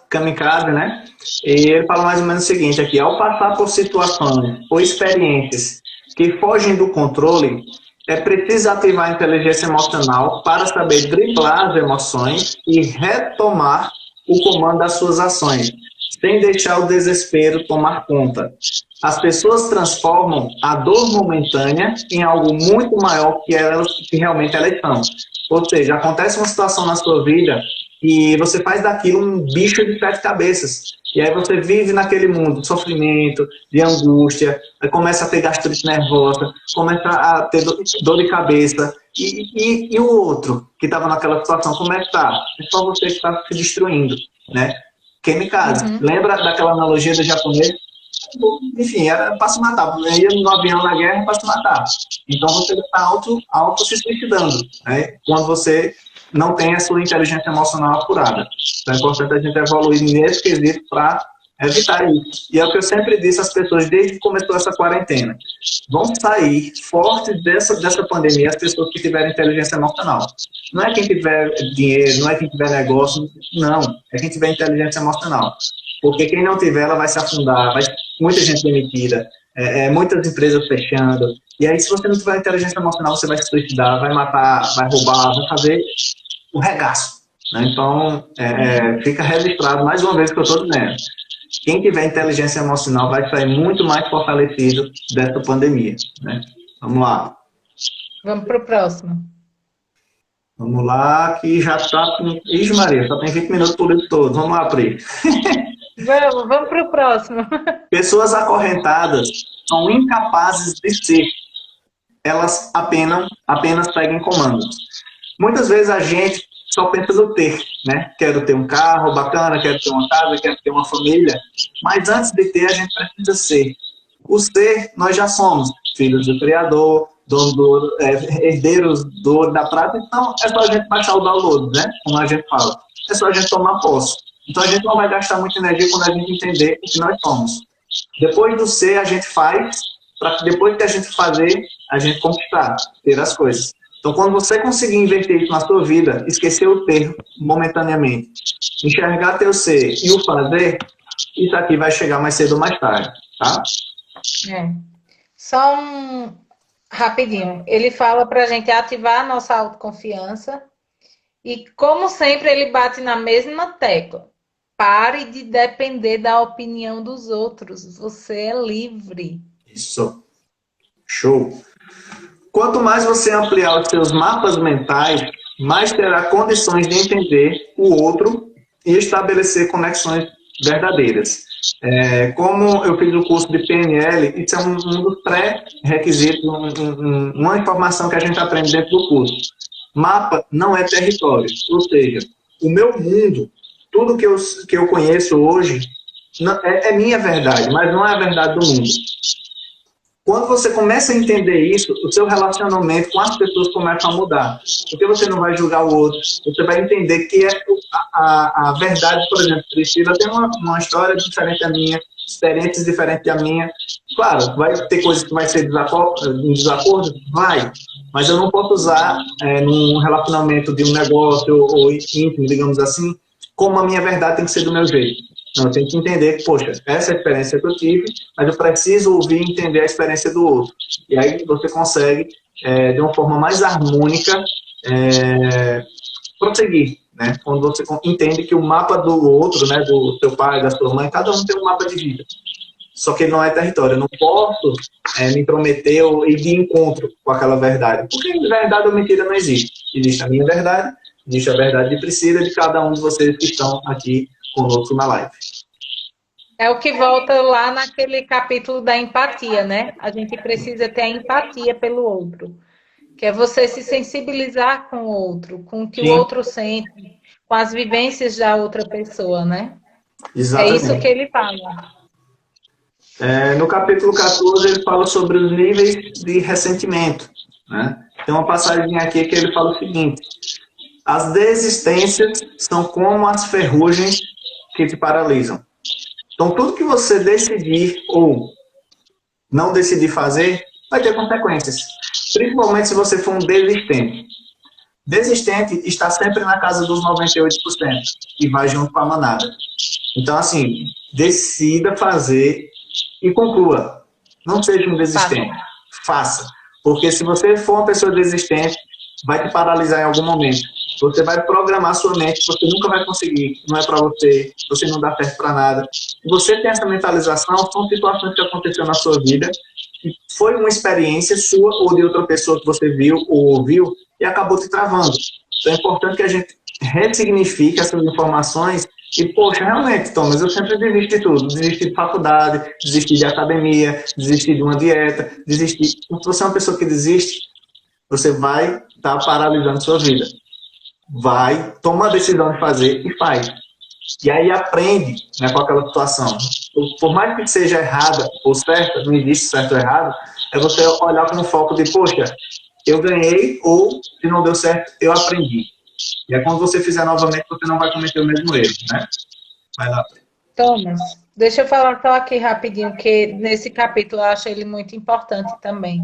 né? E ele fala mais ou menos o seguinte aqui: ao passar por situações ou experiências que fogem do controle, é preciso ativar a inteligência emocional para saber driblar as emoções e retomar o comando das suas ações, sem deixar o desespero tomar conta. As pessoas transformam a dor momentânea em algo muito maior que realmente elas são. Ou seja, acontece uma situação na sua vida e você faz daquilo um bicho de 7 cabeças. E aí você vive naquele mundo de sofrimento, de angústia, aí começa a ter gastrite nervosa, começa a ter dor de cabeça. E o outro que estava naquela situação, como é que está? É só você que está se destruindo, né? Kamikaze. Lembra daquela analogia do japonês? Enfim, era para se matar. Eu ia no avião na guerra para se matar. Então você está auto se suicidando, né? Quando você não tem a sua inteligência emocional apurada. Então é importante a gente evoluir nesse quesito para evitar isso. E é o que eu sempre disse às pessoas desde que começou essa quarentena. Vão sair fortes dessa pandemia as pessoas que tiverem inteligência emocional. Não é quem tiver dinheiro, não é quem tiver negócio, não. É quem tiver inteligência emocional. Porque quem não tiver, ela vai se afundar, vai muita gente demitida, muitas empresas fechando. E aí, se você não tiver inteligência emocional, você vai se suicidar, vai matar, vai roubar, vai fazer o regaço. Né? Então, fica registrado mais uma vez o que eu estou dizendo. Quem tiver inteligência emocional vai sair muito mais fortalecido dessa pandemia. Né? Vamos lá. Vamos para o próximo. Vamos lá, que já está com... Ixi, Maria, só tem 20 minutos por livro todo. Vamos lá, Pri. Vamos para o próximo. Pessoas acorrentadas são incapazes de ser. Elas apenas seguem comandos. Muitas vezes a gente só pensa no ter, né? Quero ter um carro bacana, quero ter uma casa, quero ter uma família. Mas antes de ter, a gente precisa ser. O ser, nós já somos filhos do Criador, herdeiros do ouro da prata. Então, é só a gente baixar o download, né? Como a gente fala. É só a gente tomar posse. Então, a gente não vai gastar muita energia quando a gente entender o que nós somos. Depois do ser, a gente faz, para que depois que a gente fazer, a gente conquistar, ter as coisas. Então, quando você conseguir inverter isso na sua vida, esquecer o ter momentaneamente, enxergar teu ser e o fazer, isso aqui vai chegar mais cedo ou mais tarde, tá? Só um rapidinho. Ele fala para a gente ativar a nossa autoconfiança e, como sempre, ele bate na mesma tecla. Pare de depender da opinião dos outros. Você é livre. Isso. Show. Quanto mais você ampliar os seus mapas mentais, mais terá condições de entender o outro e estabelecer conexões verdadeiras. Como eu fiz o curso de PNL, isso é um dos pré-requisitos, uma informação que a gente aprende dentro do curso. Mapa não é território, ou seja, o meu mundo, tudo que eu conheço hoje, é minha verdade, mas não é a verdade do mundo. Quando você começa a entender isso, o seu relacionamento com as pessoas começa a mudar. Porque você não vai julgar o outro, você vai entender que a verdade, por exemplo, Priscila tem uma história diferente da minha, experiências diferentes da minha. Claro, vai ter coisas que vai ser em desacordo? Vai. Mas eu não posso usar num relacionamento de um negócio ou íntimo, digamos assim, como a minha verdade tem que ser do meu jeito. Não, eu tenho que entender que, poxa, essa é a experiência que eu tive, mas eu preciso ouvir e entender a experiência do outro. E aí você consegue, de uma forma mais harmônica, prosseguir, né? Quando você entende que o mapa do outro, né, do seu pai, da sua mãe, cada um tem um mapa de vida. Só que ele não é território. Eu não posso me intrometer ou ir de encontro com aquela verdade. Porque verdade ou mentira não existe. Existe a minha verdade, existe a verdade de Priscila, de cada um de vocês que estão aqui conosco na live. É o que volta lá naquele capítulo da empatia, né? A gente precisa ter a empatia pelo outro, que é você se sensibilizar com o outro, com o que o outro sente, com as vivências da outra pessoa, né? Exatamente. É isso que ele fala. No capítulo 14, ele fala sobre os níveis de ressentimento, né? Tem uma passagem aqui que ele fala o seguinte: as desistências são como as ferrugens que te paralisam. Então, tudo que você decidir ou não decidir fazer, vai ter consequências. Principalmente se você for um desistente. Desistente está sempre na casa dos 98% e vai junto com a manada. Então, assim, decida fazer e conclua. Não seja um desistente. Faça. Porque se você for uma pessoa desistente, vai te paralisar em algum momento. Você vai programar sua mente, você nunca vai conseguir, não é para você não dá certo para nada. Se você tem essa mentalização, são situações que aconteceram na sua vida, que foi uma experiência sua ou de outra pessoa que você viu ou ouviu e acabou te travando. Então é importante que a gente ressignifique essas informações e, poxa, realmente, Thomas, eu sempre desisti de tudo. Desisti de faculdade, desisti de academia, desisti de uma dieta, desisti. Se você é uma pessoa que desiste, você vai estar paralisando sua vida. Vai, toma a decisão de fazer e faz. E aí aprende, né, com aquela situação. Por mais que seja errada ou certa, não existe certo ou errado, é você olhar com o foco de, poxa, eu ganhei ou, se não deu certo, eu aprendi. E aí quando você fizer novamente, você não vai cometer o mesmo erro, né? Vai lá. Thomas, deixa eu falar só aqui rapidinho, que nesse capítulo eu acho ele muito importante também.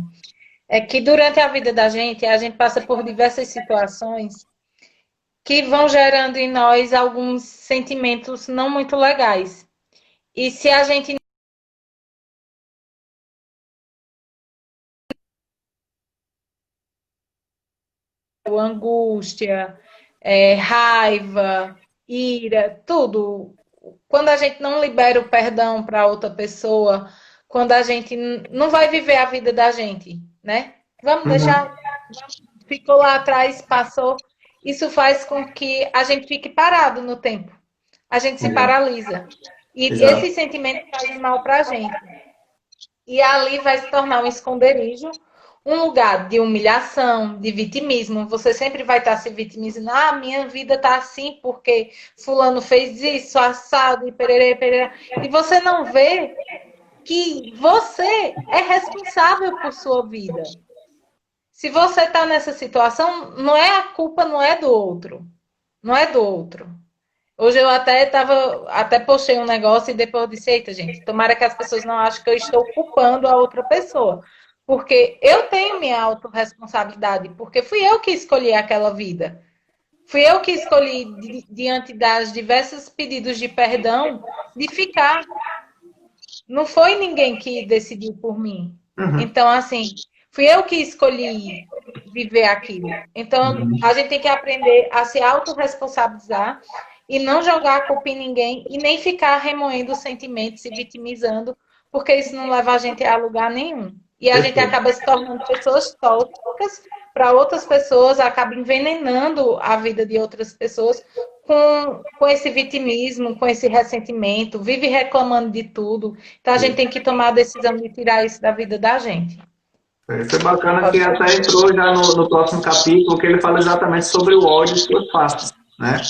É que durante a vida da gente, a gente passa por diversas situações que vão gerando em nós alguns sentimentos não muito legais. E se a gente angústia, raiva, ira, tudo. Quando a gente não libera o perdão para outra pessoa, quando a gente não vai viver a vida da gente, né? Vamos deixar, ficou lá atrás, passou. Isso faz com que a gente fique parado no tempo. A gente se paralisa. E esse sentimento faz mal para a gente. E ali vai se tornar um esconderijo, um lugar de humilhação, de vitimismo. Você sempre vai estar se vitimizando. Ah, minha vida está assim porque fulano fez isso, assado, e pererê, pererê. E você não vê que você é responsável por sua vida. Se você está nessa situação, não é a culpa, não é do outro. Não é do outro. Hoje eu até postei um negócio e depois disse, eita, gente, tomara que as pessoas não achem que eu estou culpando a outra pessoa. Porque eu tenho minha autorresponsabilidade, porque fui eu que escolhi aquela vida. Fui eu que escolhi, diante das diversos pedidos de perdão, de ficar. Não foi ninguém que decidiu por mim. Então, assim, fui eu que escolhi viver aquilo. Então, a gente tem que aprender a se autorresponsabilizar e não jogar a culpa em ninguém e nem ficar remoendo os sentimentos, se vitimizando, porque isso não leva a gente a lugar nenhum. E a gente acaba se tornando pessoas tóxicas para outras pessoas, acaba envenenando a vida de outras pessoas com esse vitimismo, com esse ressentimento, vive reclamando de tudo. Então a gente tem que tomar a decisão de tirar isso da vida da gente. Foi bacana que até entrou já no próximo capítulo, que ele fala exatamente sobre o ódio e suas faces, né?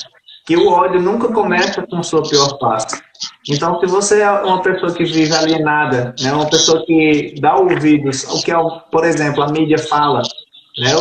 Que o ódio nunca começa com sua pior face. Então, se você é uma pessoa que vive alienada, né, uma pessoa que dá ouvidos ao que, por exemplo, a mídia fala, né,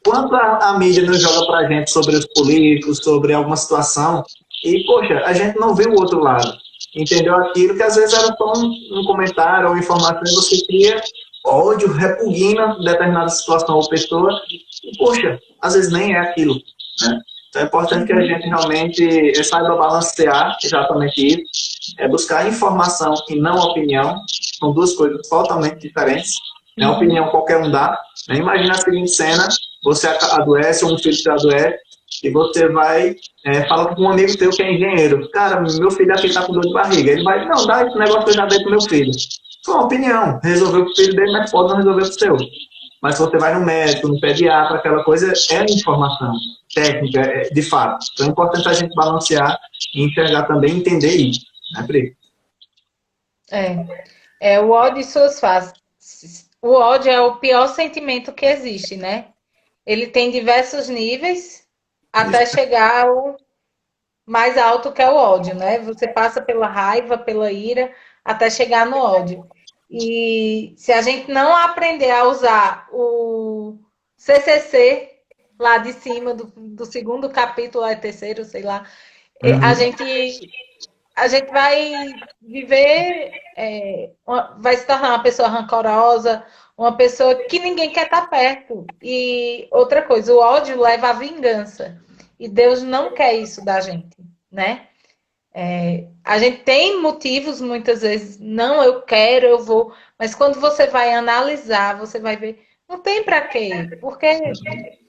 quanto a mídia nos joga pra gente sobre os políticos, sobre alguma situação, e, poxa, a gente não vê o outro lado. Entendeu aquilo que às vezes era só um comentário ou informação e você cria ódio, repugna determinada situação ou pessoa, e, poxa, às vezes nem é aquilo, né? Então é importante que a gente realmente saiba balancear exatamente isso, buscar informação e não opinião, são duas coisas totalmente diferentes, né? Opinião qualquer um dá, né? Imagina a seguinte cena, você adoece, ou um filho te adoece, e você vai, fala com um amigo teu que é engenheiro, cara, meu filho aqui tá com dor de barriga, ele vai, não, dá esse negócio que eu já dei pro meu filho. Foi uma opinião, resolveu pro filho dele, mas pode não resolver pro seu. Mas se você vai no médico, no pediatra, aquela coisa é informação técnica, de fato. Então é importante a gente balancear e enxergar também, entender isso, né, Pri? O ódio e suas faces. O ódio é o pior sentimento que existe, né? Ele tem diversos níveis até chegar ao mais alto, que é o ódio, né? Você passa pela raiva, pela ira, até chegar no ódio. E se a gente não aprender a usar o CCC lá de cima do segundo capítulo, é terceiro, sei lá, a gente vai viver, vai se tornar uma pessoa rancorosa, uma pessoa que ninguém quer estar perto. E outra coisa, o ódio leva à vingança. E Deus não quer isso da gente, né? A gente tem motivos, muitas vezes, não, eu quero, eu vou, mas quando você vai analisar, você vai ver, não tem para quê, porque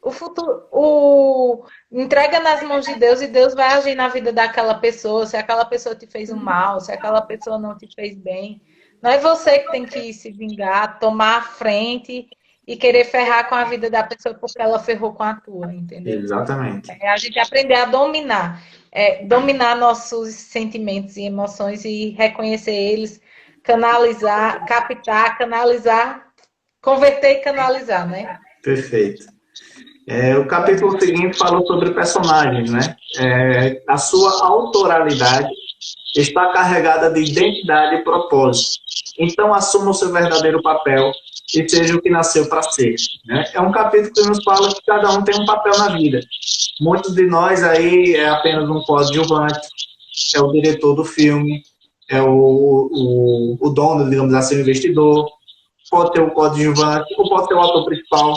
o futuro, entrega nas mãos de Deus e Deus vai agir na vida daquela pessoa, se aquela pessoa te fez um mal, se aquela pessoa não te fez bem, não é você que tem que se vingar, tomar a frente e querer ferrar com a vida da pessoa porque ela ferrou com a tua, entendeu? Exatamente. A gente aprender a dominar. Dominar nossos sentimentos e emoções e reconhecer eles, canalizar, captar, canalizar, converter e canalizar, né? Perfeito. O capítulo seguinte falou sobre personagens, né? A sua autoralidade está carregada de identidade e propósito. Então, assuma o seu verdadeiro papel e seja o que nasceu para ser, né? É um capítulo que nos fala que cada um tem um papel na vida. Muitos de nós aí é apenas um coadjuvante, é o diretor do filme, é o dono, digamos assim, o investidor, pode ter o coadjuvante ou pode ter o ator principal,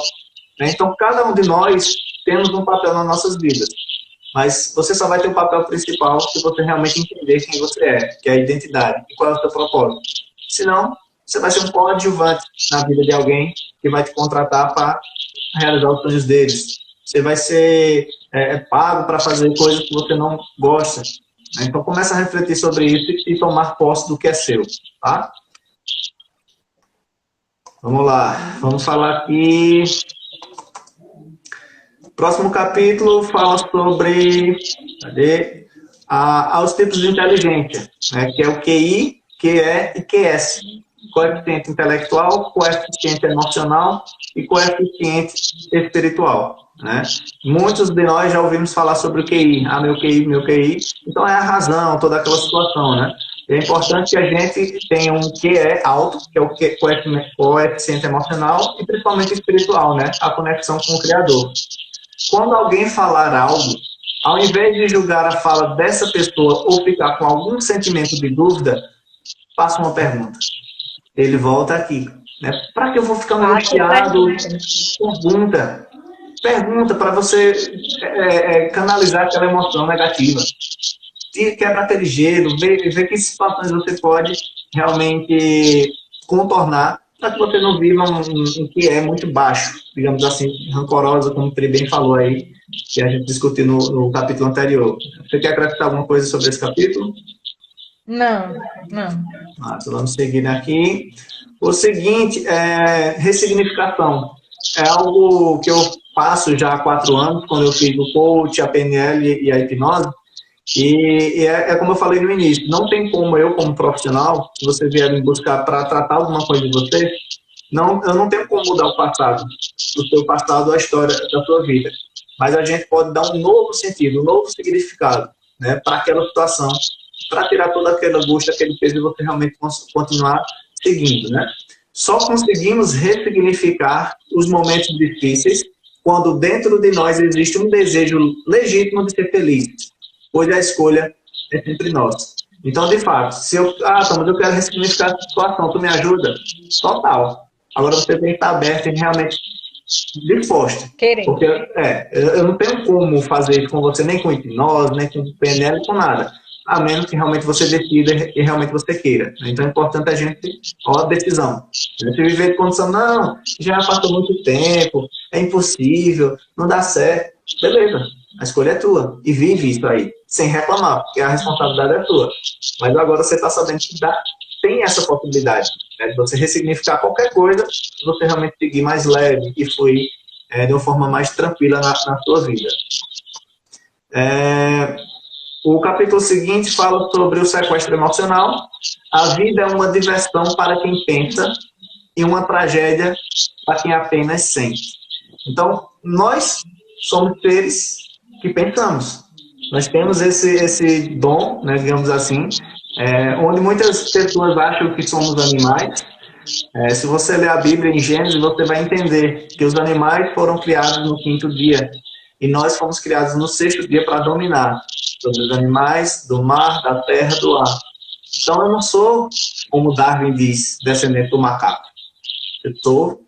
né? Então, cada um de nós temos um papel nas nossas vidas. Mas você só vai ter o papel principal se você realmente entender quem você é, que é a identidade, e qual é o seu propósito. Senão, você vai ser um coadjuvante na vida de alguém que vai te contratar para realizar os sonhos deles. Você vai ser pago para fazer coisas que você não gosta, né? Então, começa a refletir sobre isso e tomar posse do que é seu, tá? Vamos lá, vamos falar aqui. Próximo capítulo fala sobre os tipos de inteligência, né? Que é o QI, QE e QS. Coeficiente intelectual, coeficiente emocional e coeficiente espiritual, né? Muitos de nós já ouvimos falar sobre o QI, meu QI, meu QI. Então é a razão, toda aquela situação, né? É importante que a gente tenha um QE alto, que é o coeficiente emocional e principalmente espiritual, né? A conexão com o Criador. Quando alguém falar algo, ao invés de julgar a fala dessa pessoa ou ficar com algum sentimento de dúvida, faça uma pergunta. Ele volta aqui, né? Para que eu vou ficar angustiado? Pergunta para você canalizar aquela emoção negativa. Quebra aquele gelo, ver que situações você pode realmente contornar para que você não viva um que é muito baixo, digamos assim, rancorosa, como o Pri bem falou aí, que a gente discutiu no capítulo anterior. Você quer acrescentar alguma coisa sobre esse capítulo? Não. Então vamos seguir aqui. O seguinte é ressignificação. É algo que eu faço já há 4 anos, quando eu fiz o coach, a PNL e a hipnose. E é como eu falei no início, não tem como eu, como profissional, se você vier me buscar para tratar alguma coisa de você, eu não tenho como mudar o seu passado, a história da sua vida. Mas a gente pode dar um novo sentido, um novo significado, né, para aquela situação, para tirar toda aquela angústia, aquele peso e você realmente continuar seguindo, né? Só conseguimos ressignificar os momentos difíceis quando dentro de nós existe um desejo legítimo de ser feliz, pois a escolha é sempre nossa. Então, de fato, se eu... Thomas, eu quero ressignificar essa situação, tu me ajuda? Total. Agora você tem que estar aberto e realmente disposto. Querendo. Porque eu não tenho como fazer isso com você, nem com hipnose, nem com PNL, com nada. A menos que realmente você decida e realmente você queira. Então é importante a gente, a decisão. Se viver de condição, não, já passou muito tempo, é impossível, não dá certo. Beleza, a escolha é tua. E vive isso aí, sem reclamar, porque a responsabilidade é tua. Mas agora você está sabendo que tem essa possibilidade, né, de você ressignificar qualquer coisa, você realmente seguir mais leve e fluir de uma forma mais tranquila na sua vida. O capítulo seguinte fala sobre o sequestro emocional. A vida é uma diversão para quem pensa e uma tragédia para quem apenas sente. Então, nós somos seres que pensamos. Nós temos esse dom, né, digamos assim, onde muitas pessoas acham que somos animais. Se você ler a Bíblia em Gênesis, você vai entender que os animais foram criados no 5º dia e nós fomos criados no 6º dia para dominar sobre os animais, do mar, da terra, do ar. Então eu não sou, como Darwin diz, descendente do macaco. Eu sou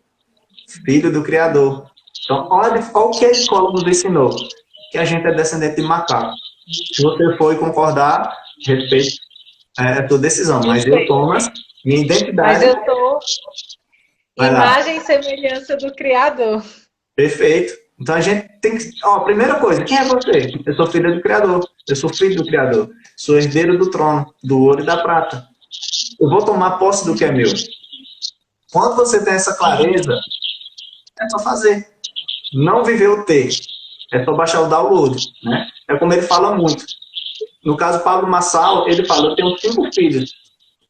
filho do Criador. Então olha o que a escola nos ensinou, que a gente é descendente de macaco. Se você for concordar, respeito a tua decisão. Mas eu, Thomas, minha identidade... Mas eu sou imagem e semelhança do Criador. Perfeito. Então a gente tem que... primeira coisa, quem é você? Eu sou filho do Criador. Eu sou filho do Criador. Sou herdeiro do trono, do ouro e da prata. Eu vou tomar posse do que é meu. Quando você tem essa clareza, é só fazer. Não viver o ter. É só baixar o download, né? É como ele fala muito. No caso, Pablo Marçal, ele fala, eu tenho 5 filhos.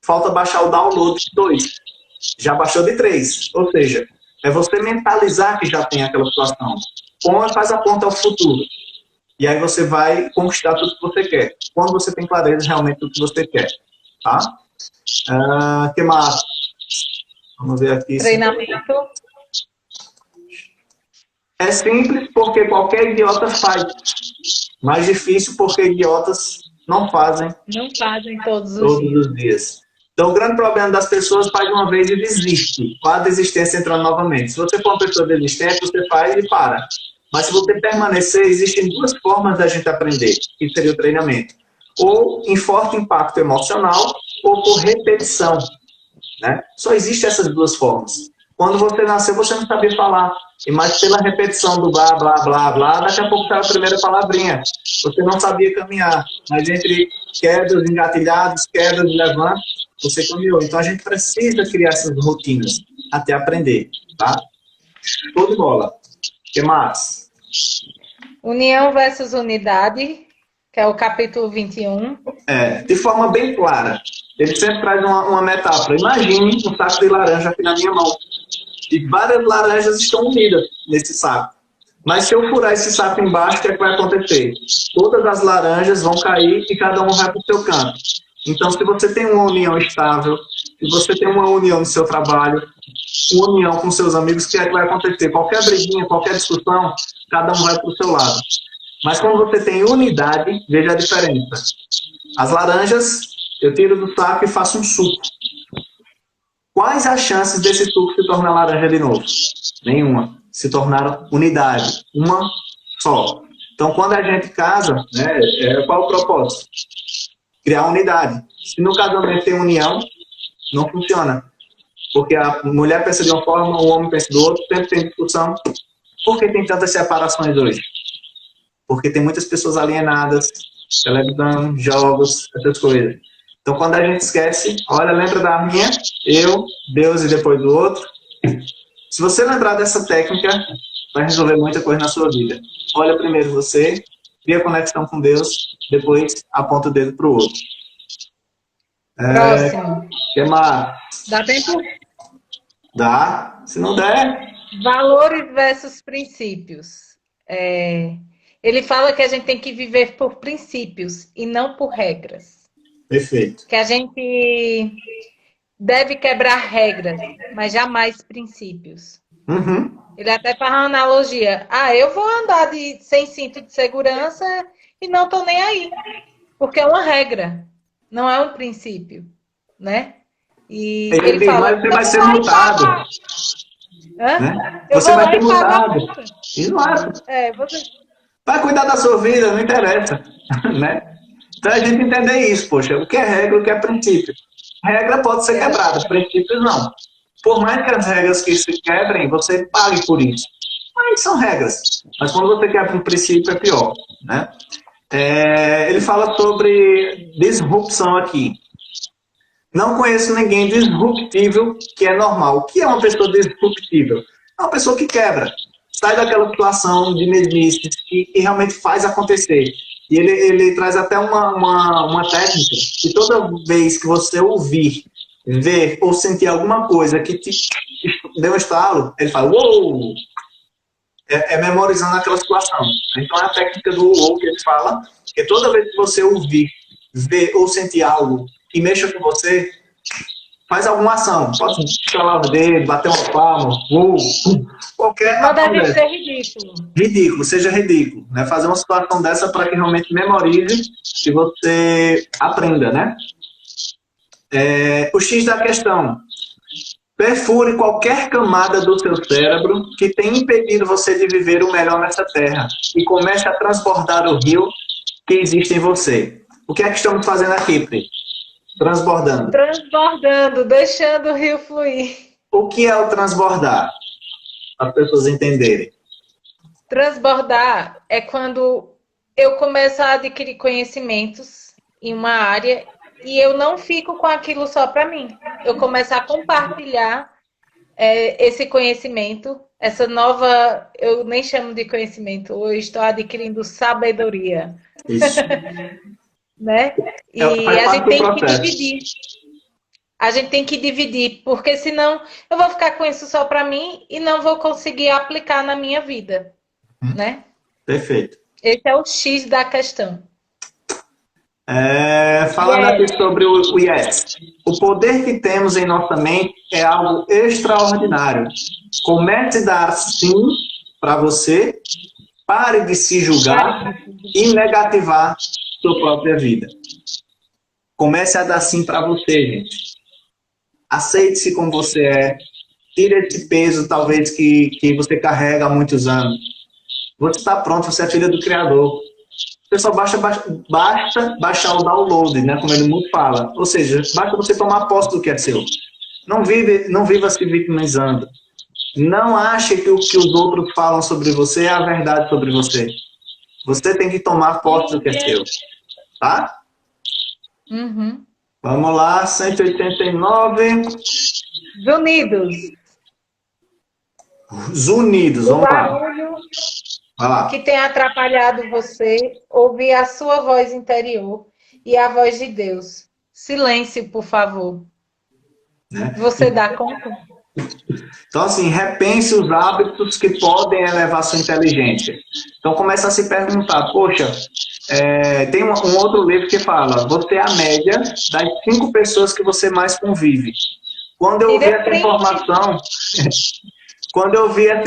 Falta baixar o download de 2. Já baixou de 3. Ou seja, é você mentalizar que já tem aquela situação. Faz a ponta ao futuro. E aí você vai conquistar tudo que você quer. Quando você tem clareza realmente do que você quer. Tá? Que mais? Vamos ver aqui. Treinamento. É simples porque qualquer idiota faz. Mais difícil porque idiotas não fazem. Não fazem todos os dias. Então, o grande problema das pessoas faz uma vez e desiste. Com a desistência entrando novamente. Se você for uma pessoa desistente, você faz e para. Mas se você permanecer, existem 2 formas da gente aprender, que seria o treinamento. Ou em forte impacto emocional, ou por repetição. Né? Só existem essas 2 formas. Quando você nasceu, você não sabia falar. Mas pela repetição do blá, blá, blá, blá, daqui a pouco sai a primeira palavrinha. Você não sabia caminhar. Mas entre quedas, engatilhados, quedas e levantes, você caminhou. Então a gente precisa criar essas rotinas até aprender. Tá? Show de bola. O que mais? União versus unidade, que é o capítulo 21. De forma bem clara. Ele sempre traz uma metáfora. Imagine um saco de laranja aqui na minha mão. E várias laranjas estão unidas nesse saco. Mas se eu furar esse saco embaixo, o que é que vai acontecer? Todas as laranjas vão cair e cada um vai para o seu canto. Então, se você tem uma união estável, se você tem uma união no seu trabalho, uma união com seus amigos, o que é que vai acontecer? Qualquer briguinha, qualquer discussão, cada um vai para o seu lado. Mas quando você tem unidade, veja a diferença. As laranjas, eu tiro do saco e faço um suco. Quais as chances desse suco se tornar laranja de novo? Nenhuma. Se tornaram unidade. Uma só. Então, quando a gente casa, né, qual o propósito? Criar unidade. Se no casamento tem união, não funciona. Porque a mulher pensa de uma forma, o homem pensa do outro, sempre tem discussão. Por que tem tantas separações hoje? Porque tem muitas pessoas alienadas, televisão, jogos, essas coisas. Então, quando a gente esquece, olha, lembra da minha, eu, Deus e depois do outro. Se você lembrar dessa técnica, vai resolver muita coisa na sua vida. Olha primeiro você, cria conexão com Deus, depois aponta o dedo para o outro. Próximo. Que mais? Dá tempo? Dá. Se não der, Valores versus princípios. Ele fala que a gente tem que viver por princípios e não por regras. perfeito. Que a gente deve quebrar regras, mas jamais princípios. Uhum. Ele até faz uma analogia. Eu vou andar sem cinto de segurança e não tô nem aí. Porque é uma regra, não é um princípio, né? E ele Diz, fala, mas você vai ser multado. Né? Você vai ser multado. E não é. Vai cuidar da sua vida, não interessa. Né? Então a gente entender isso, poxa, o que é regra, o que é princípio. Regra pode ser quebrada, princípios não. Por mais que as regras que se quebrem, você pague por isso. Mas são regras. Mas quando você quebra um princípio, é pior. Né? Ele fala sobre disrupção aqui. Não conheço ninguém disruptível que é normal. O que é uma pessoa disruptível? É uma pessoa que quebra. Sai daquela situação de mesmice e realmente faz acontecer. E ele traz até uma técnica que toda vez que você ouvir, ver ou sentir alguma coisa que te deu um estalo, ele fala, uou! Memorizando aquela situação. Então é a técnica do uou que ele fala, que toda vez que você ouvir, ver ou sentir algo que mexa com você, faz alguma ação. Pode estalar o dedo, bater uma palma, qualquer não deve ser ridículo. Ridículo, seja ridículo. Né? Fazer uma situação dessa para que realmente memorize e você aprenda, né? O X da questão. Perfure qualquer camada do seu cérebro que tenha impedido você de viver o melhor nessa terra e comece a transbordar o rio que existe em você. O que é que estamos fazendo aqui, Pri? Transbordando. Transbordando, deixando o rio fluir. O que é o transbordar? Para as pessoas entenderem. Transbordar é quando eu começo a adquirir conhecimentos em uma área e eu não fico com aquilo só para mim. Eu começo a compartilhar esse conhecimento, essa nova... Eu nem chamo de conhecimento, eu estou adquirindo sabedoria. Isso. Né? E a gente tem que dividir. A gente tem que dividir, porque senão eu vou ficar com isso só para mim e não vou conseguir aplicar na minha vida, né? Perfeito. Esse é o X da questão. Falando aqui sobre o yes. O poder que temos em nossa mente é algo extraordinário. Comece a dar sim para você, pare de se julgar e negativar sua própria vida. Comece a dar sim para você, gente. Aceite-se como você é. Tire esse peso, talvez, que você carrega há muitos anos. Você está pronto, você é filha do Criador. Você só basta baixar o download, né, como ele muito fala. Ou seja, basta você tomar posse do que é seu. Não viva se vitimizando. Não ache que o que os outros falam sobre você é a verdade sobre você. Você tem que tomar posse do que é seu. Tá? Uhum. Vamos lá, 189. Os unidos, vamos lá. Vai lá. Que tem atrapalhado você ouvir a sua voz interior e a voz de Deus. Silêncio, por favor. Né? Você dá conta? Então, assim, repense os hábitos que podem elevar sua inteligência. Então, começa a se perguntar, poxa, tem um outro livro que fala, você é a média das 5 pessoas que você mais convive. Quando eu vi essa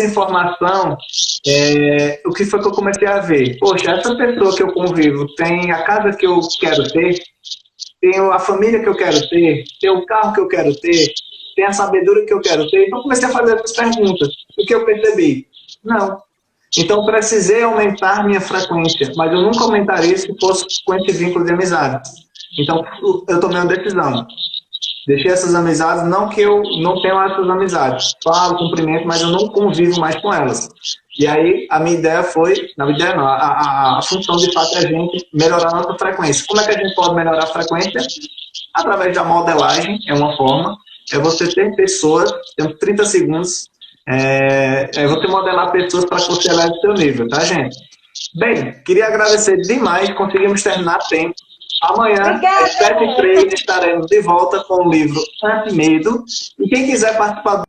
informação, o que foi que eu comecei a ver? Poxa, essa pessoa que eu convivo tem a casa que eu quero ter, tem a família que eu quero ter, tem o carro que eu quero ter, tem a sabedoria que eu quero ter. Então, comecei a fazer essas perguntas. O que eu percebi? Não. Então, precisei aumentar minha frequência, mas eu nunca aumentaria se fosse com esse vínculo de amizade. Então, eu tomei uma decisão. Deixei essas amizades, não que eu não tenha essas amizades. Falo, cumprimento, mas eu não convivo mais com elas. E aí, a minha ideia foi, na ideia não, a função de fato é a gente melhorar a nossa frequência. Como é que a gente pode melhorar a frequência? Através da modelagem, é uma forma. É você ter pessoas, temos 30 segundos, você modelar pessoas para que você eleve o seu nível, tá, gente? Bem, queria agradecer demais, conseguimos terminar a tempo. Amanhã, Obrigada. às 7h03, estaremos de volta com o livro Anti-Medo. E quem quiser participar